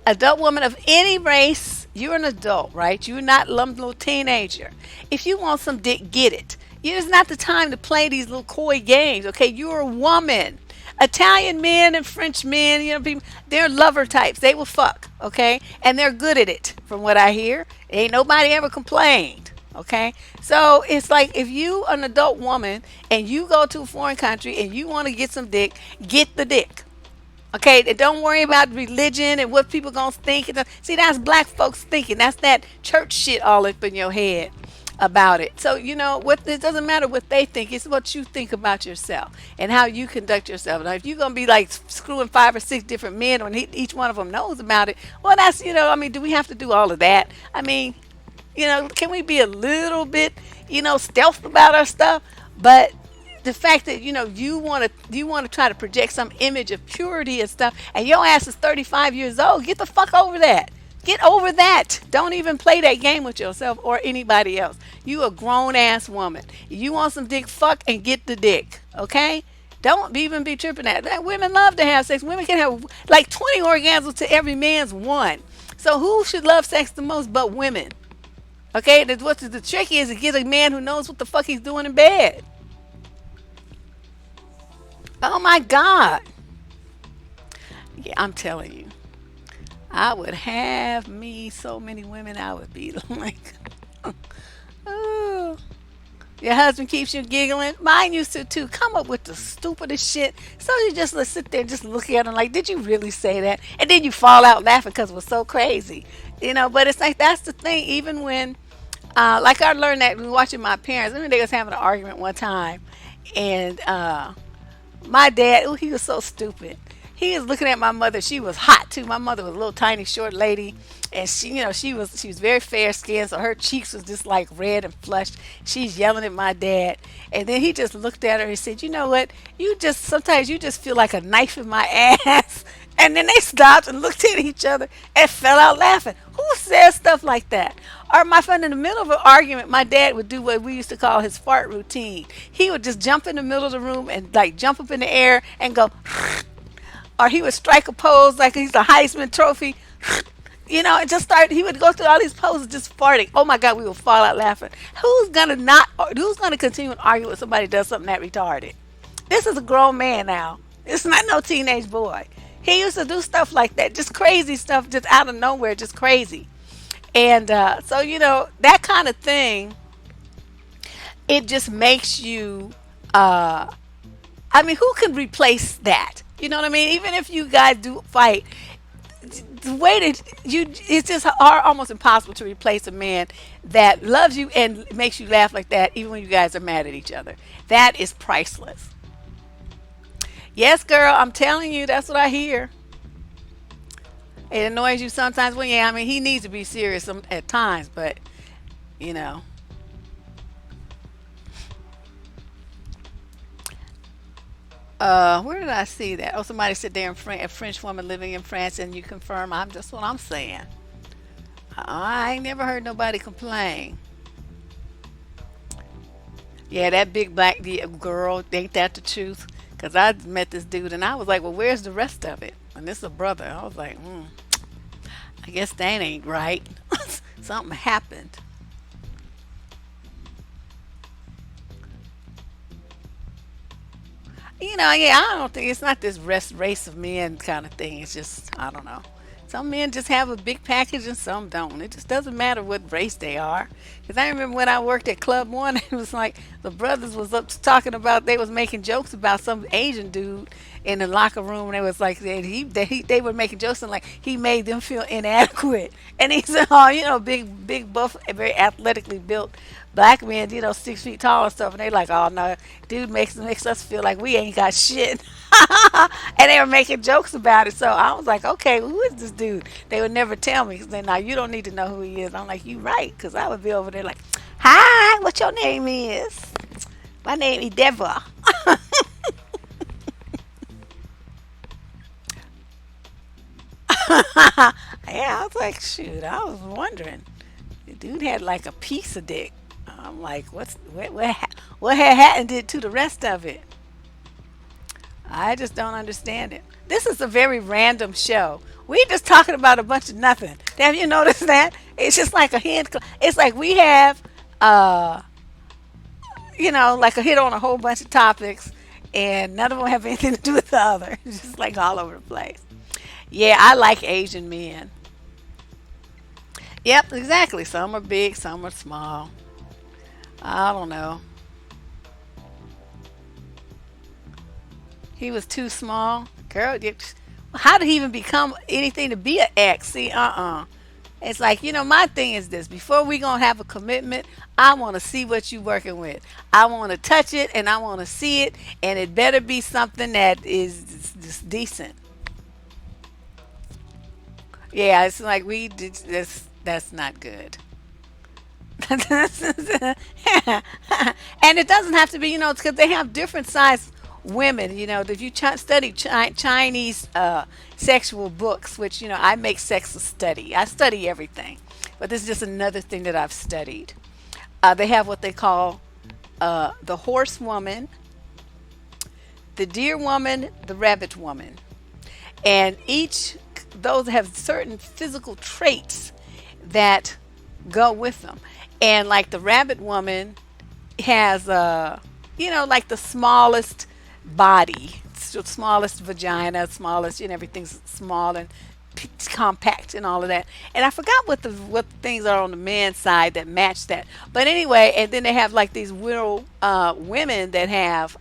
of any race, you're an adult, right? You're not some little teenager. If you want some dick, get it. It's not the time to play these little coy games, okay? You're a woman. Italian men and French men, people, they're lover types. They will fuck, okay? And they're good at it, from what I hear. Ain't nobody ever complained, okay? So it's like if you an adult woman and you go to a foreign country and you want to get some dick, get the dick. Okay, don't worry about religion and what people gonna think. See, that's black folks thinking. That's that church shit all up in your head about it. So what it doesn't matter what they think. It's what you think about yourself and how you conduct yourself. Now, if you're gonna be like screwing 5 or 6 different men when each one of them knows about it, well, that's I mean, do we have to do all of that? I mean, can we be a little bit stealth about our stuff? But the fact that you want to try to project some image of purity and stuff, and your ass is 35 years old, get the fuck over that. Get over that. Don't even play that game with yourself or anybody else. You a grown ass woman. You want some dick, fuck and get the dick. Okay? Don't even be tripping at that. Women love to have sex. Women can have like 20 orgasms to every man's one. So who should love sex the most but women? Okay? What's the trick is to get a man who knows what the fuck he's doing in bed. Oh my God. Yeah, I'm telling you. I would have me so many women, I would be like, oh. Your husband keeps you giggling. Mine used to too. Come up with the stupidest shit. So you just sit there and just look at him like, did you really say that? And then you fall out laughing because it was so crazy. But it's like, that's the thing. Even when, like I learned that when watching my parents. I mean, they was having an argument one time. And my dad, oh, he was so stupid. He was looking at my mother. She was hot too. My mother was a little tiny short lady, and she was very fair skinned, so her cheeks was just like red and flushed. She's yelling at my dad, and then he just looked at her and said, "You know what? Sometimes you just feel like a knife in my ass." And then they stopped and looked at each other and fell out laughing. Who says stuff like that? Or my friend, in the middle of an argument, my dad would do what we used to call his fart routine. He would just jump in the middle of the room and like jump up in the air and go, or he would strike a pose like he's a Heisman Trophy, and just start. He would go through all these poses just farting. Oh my God, we would fall out laughing. Who's gonna continue to argue with somebody who does something that retarded? This is a grown man now. It's not no teenage boy. He used to do stuff like that, just crazy stuff, just out of nowhere, just crazy. And so that kind of thing, it just makes you. I mean, who can replace that? You know what I mean? Even if you guys do fight, the way that it's just almost impossible to replace a man that loves you and makes you laugh like that, even when you guys are mad at each other. That is priceless. Yes, girl, I'm telling you, that's what I hear. It annoys you sometimes. Well, yeah, I mean, he needs to be serious at times, but you know. Where did I see that? Oh, somebody said they're a French woman living in France, and you confirm. I'm just what I'm saying. I ain't never heard nobody complain. Yeah, that big black girl, ain't that the truth? Because I met this dude, and I was like, well, where's the rest of it? And this is a brother. I was like, I guess that ain't right. Something happened. Yeah, I don't think it's not this race of men kind of thing. It's just, I don't know. Some men just have a big package and some don't. It just doesn't matter what race they are. Because I remember when I worked at Club One, it was like the brothers was up talking about, they was making jokes about some Asian dude in the locker room, and it was like they were making jokes and like he made them feel inadequate. And he said, oh, big buff, very athletically built black men, 6 feet tall and stuff, and they like, oh no, dude makes us feel like we ain't got shit. And they were making jokes about it. So I was like, okay, who is this dude? They would never tell me. Cause they now you don't need to know who he is. I'm like, you right, because I would be over there like, hi, what your name is? My name is Deborah. Yeah, I was like, shoot, I was wondering. The dude had like a piece of dick. I'm like, what had happened to the rest of it? I just don't understand it. This is a very random show. We just talking about a bunch of nothing. Have you noticed that? It's just like a hint. It's like we have, uh, like a hit on a whole bunch of topics, and none of them have anything to do with the other. It's just like all over the place. Yeah, I like Asian men. Yep, exactly. Some are big, some are small. I don't know. He was too small. Girl, how did he even become anything to be an ex? See, It's like, my thing is this. Before we going to have a commitment, I want to see what you working with. I want to touch it and I want to see it. And it better be something that is just decent. Yeah, it's like that's not good. And it doesn't have to be, it's because they have different size women. If you study Chinese sexual books, which I make sex a study. I study everything, but this is just another thing that I've studied. They have what they call the horse woman, the deer woman, the rabbit woman, and each those have certain physical traits that go with them. And like the rabbit woman has like the smallest body, smallest vagina, smallest, everything's small and compact and all of that. And I forgot what things are on the man's side that match that. But anyway, and then they have like these little women that have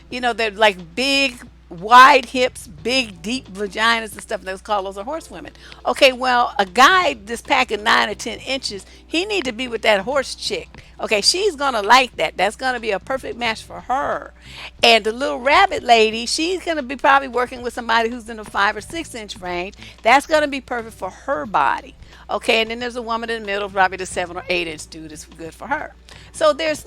they're like big, wide hips, big, deep vaginas and stuff. And those call those are horse women. Okay, well, a guy this packing 9 or 10 inches, he need to be with that horse chick. Okay, she's gonna like that. That's gonna be a perfect match for her. And the little rabbit lady, she's gonna be probably working with somebody who's in the 5 or 6 inch range. That's gonna be perfect for her body. Okay, and then there's a woman in the middle, probably the 7 or 8 inch dude is good for her. So there's,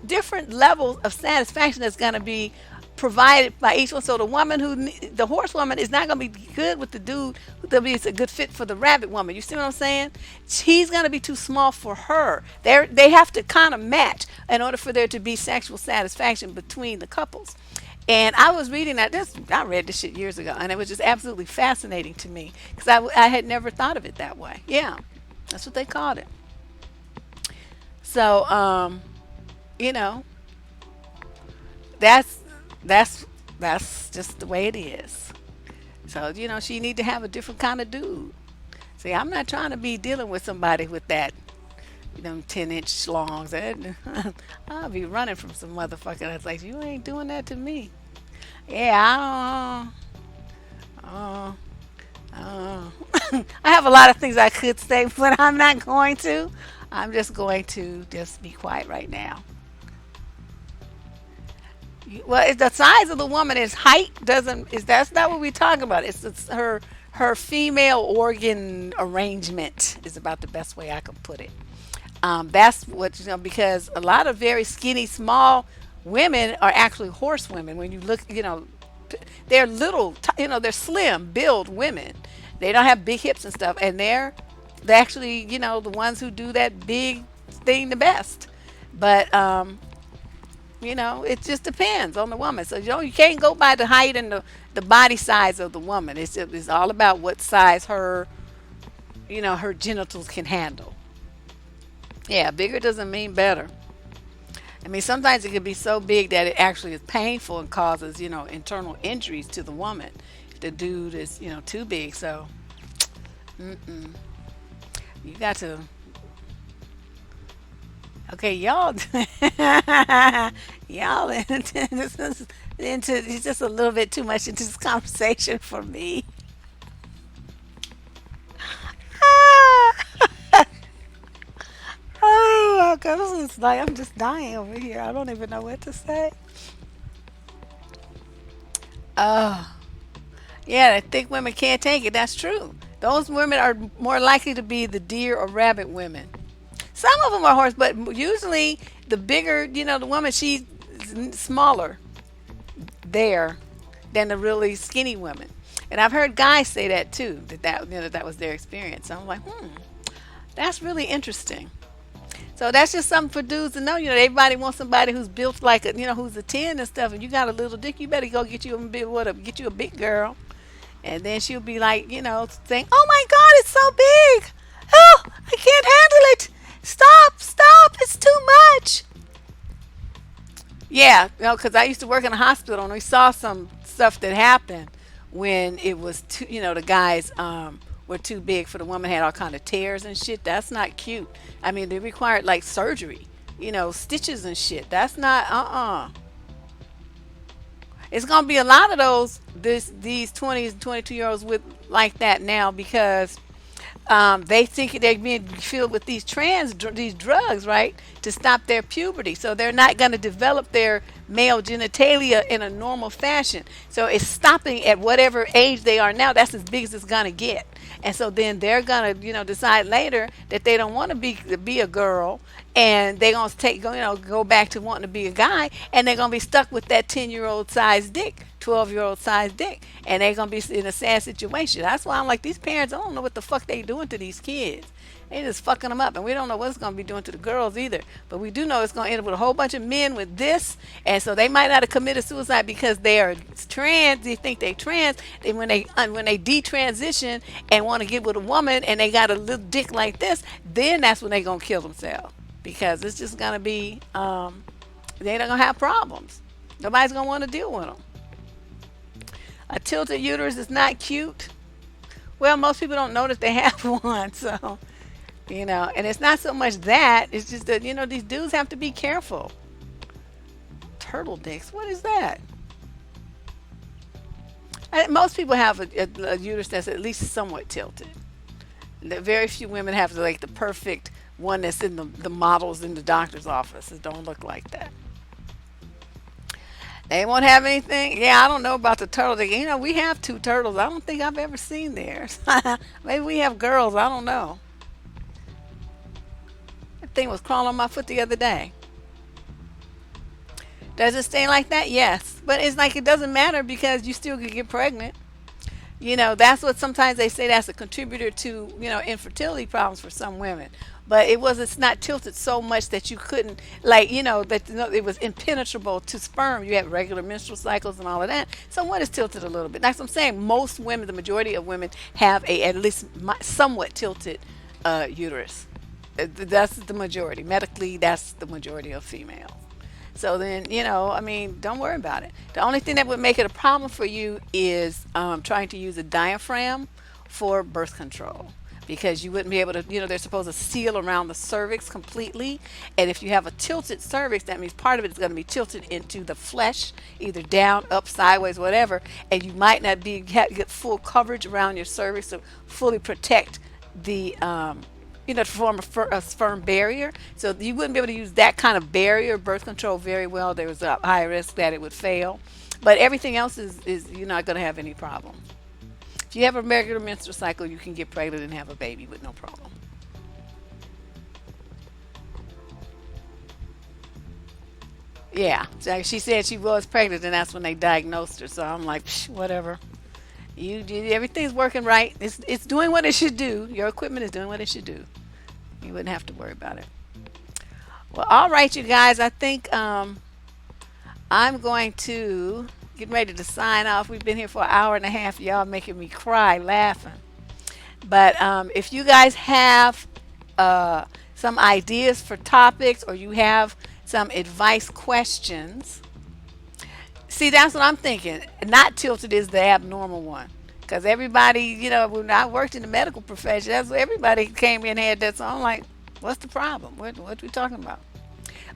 different levels of satisfaction that's going to be provided by each one. So the horse woman is not going to be good with the dude who be a good fit for the rabbit woman. You see what I'm saying? He's going to be too small for her. They have to kind of match in order for there to be sexual satisfaction between the couples. And I was reading that. I read this shit years ago, and it was just absolutely fascinating to me because I had never thought of it that way. Yeah, that's what they called it. So, you know, that's that's just the way it is. So, she need to have a different kind of dude. See, I'm not trying to be dealing with somebody with that, 10-inch longs. I'll be running from some motherfucker that's like, you ain't doing that to me. Yeah, I don't. I have a lot of things I could say, but I'm not going to. I'm just going to just be quiet right now. Well, if the size of the woman is height doesn't is that's not what we're talking about. It's her female organ arrangement is about the best way I could put it. That's what because a lot of very skinny, small women are actually horse women. When you look, they're little, they're slim, build women. They don't have big hips and stuff, and they're actually, the ones who do that big thing the best. But it just depends on the woman. So you can't go by the height and the body size of the woman. It's all about what size her genitals can handle. Yeah, bigger doesn't mean better. I mean, sometimes it can be so big that it actually is painful and causes, internal injuries to the woman. the dude is, too big. So you got to. Okay, y'all, y'all into this is into it's just a little bit too much into this conversation for me. Oh my goodness, it's like I'm just dying over here. I don't even know what to say. Oh, yeah, I think women can't take it. That's true. Those women are more likely to be the deer or rabbit women. Some of them are horse, but usually the bigger, the woman, she's smaller there than the really skinny women. And I've heard guys say that too, that was their experience. So I'm like, that's really interesting. So that's just something for dudes to know. Everybody wants somebody who's built like who's a 10 and stuff. And you got a little dick, you better go get you a big, get you a big girl. And then she'll be like, saying, "Oh my God, it's so big. Oh, I can't handle it. Stop, stop, it's too much." Yeah, because I used to work in a hospital and we saw some stuff that happened when it was too, the guys were too big for the woman, had all kind of tears and shit. That's not cute. I mean, they required like surgery, stitches and shit. That's not It's gonna be a lot of these 20s and 22-year-olds with like that now because they think they're being filled with these drugs, right, to stop their puberty. So they're not going to develop their male genitalia in a normal fashion. So it's stopping at whatever age they are now. That's as big as it's going to get. And so then they're going to, decide later that they don't want to be a girl, and they're going to go back to wanting to be a guy, and they're going to be stuck with that 10-year-old size dick. 12-year-old size dick, and they're gonna be in a sad situation. That's why I'm like, these parents, I don't know what the fuck they doing to these kids. They just fucking them up, and we don't know what it's gonna be doing to the girls either. But we do know it's gonna end up with a whole bunch of men with this, and so they might not have committed suicide because they are trans. They think they trans. And when they detransition and want to get with a woman, and they got a little dick like this, then that's when they gonna kill themselves because it's just gonna be they're not gonna have problems. Nobody's gonna want to deal with them. A tilted uterus is not cute. Well, most people don't know that they have one, so and it's not so much that, it's just that these dudes have to be careful. Turtle dicks, what is that? Most people have a uterus that's at least somewhat tilted. Very few women have like the perfect one that's in the models in the doctor's office. It don't look like that. They won't have anything. Yeah, I don't know about the turtle. We have two turtles. I don't think I've ever seen theirs. Maybe we have girls. I don't know. That thing was crawling on my foot the other day. Does it stay like that? Yes. But it's like it doesn't matter because you still could get pregnant. That's what sometimes they say that's a contributor to, infertility problems for some women. But it's not tilted so much that you couldn't, like, that it was impenetrable to sperm. You have regular menstrual cycles and all of that. So what is tilted a little bit? That's what I'm saying. Most women, the majority of women, have at least somewhat tilted uterus. That's the majority. Medically, that's the majority of females. So then, I mean, don't worry about it. The only thing that would make it a problem for you is trying to use a diaphragm for birth control. Because you wouldn't be able to, they're supposed to seal around the cervix completely. And if you have a tilted cervix, that means part of it is going to be tilted into the flesh, either down, up, sideways, whatever. And you might not get full coverage around your cervix to fully protect the to form a firm barrier. So you wouldn't be able to use that kind of barrier birth control very well. There was a high risk that it would fail. But everything else is you're not going to have any problem. If you have a regular menstrual cycle, you can get pregnant and have a baby with no problem. Yeah, so she said she was pregnant, and that's when they diagnosed her. So I'm like, psh, whatever. Everything's working right. It's doing what it should do. Your equipment is doing what it should do. You wouldn't have to worry about it. Well, all right, you guys. I think I'm going to get ready to sign off. We've been here for an hour and a half. Y'all making me cry laughing. But if you guys have some ideas for topics or you have some advice questions, See, that's what I'm thinking. Not tilted is the abnormal one. Because everybody, when I worked in the medical profession, that's what everybody came in and had that. So I'm like, what's the problem? What we talking about?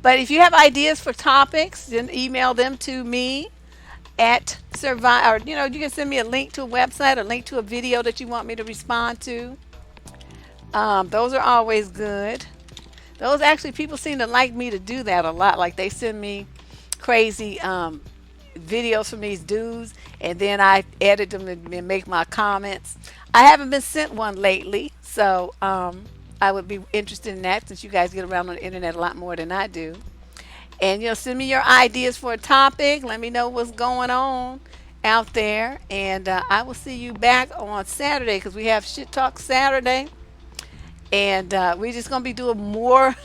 But if you have ideas for topics, then email them to me at survive, or you can send me a link to a website, a link to a video that you want me to respond to. Those are always good. Those actually, people seem to like me to do that a lot. Like they send me crazy videos from these dudes, and then I edit them and make my comments. I haven't been sent one lately, so I would be interested in that since you guys get around on the internet a lot more than I do. And send me your ideas for a topic. Let me know what's going on out there, and I will see you back on Saturday because we have Shit Talk Saturday, and we're just gonna be doing more,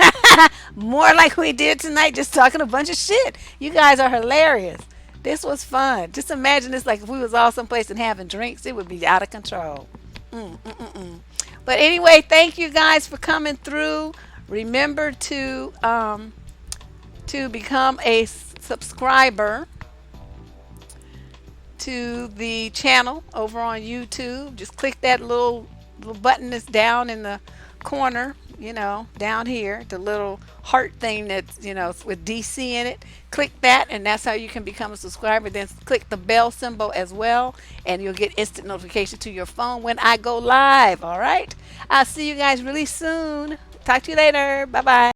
more like we did tonight, just talking a bunch of shit. You guys are hilarious. This was fun. Just imagine this like if we was all someplace and having drinks, it would be out of control. But anyway, thank you guys for coming through. Remember to become a subscriber to the channel over on YouTube. Just click that little button that's down in the corner, down here, the little heart thing that's, with DC in it. Click that, and that's how you can become a subscriber. Then click the bell symbol as well, and you'll get instant notification to your phone when I go live. All right. I'll see you guys really soon. Talk to you later. Bye bye.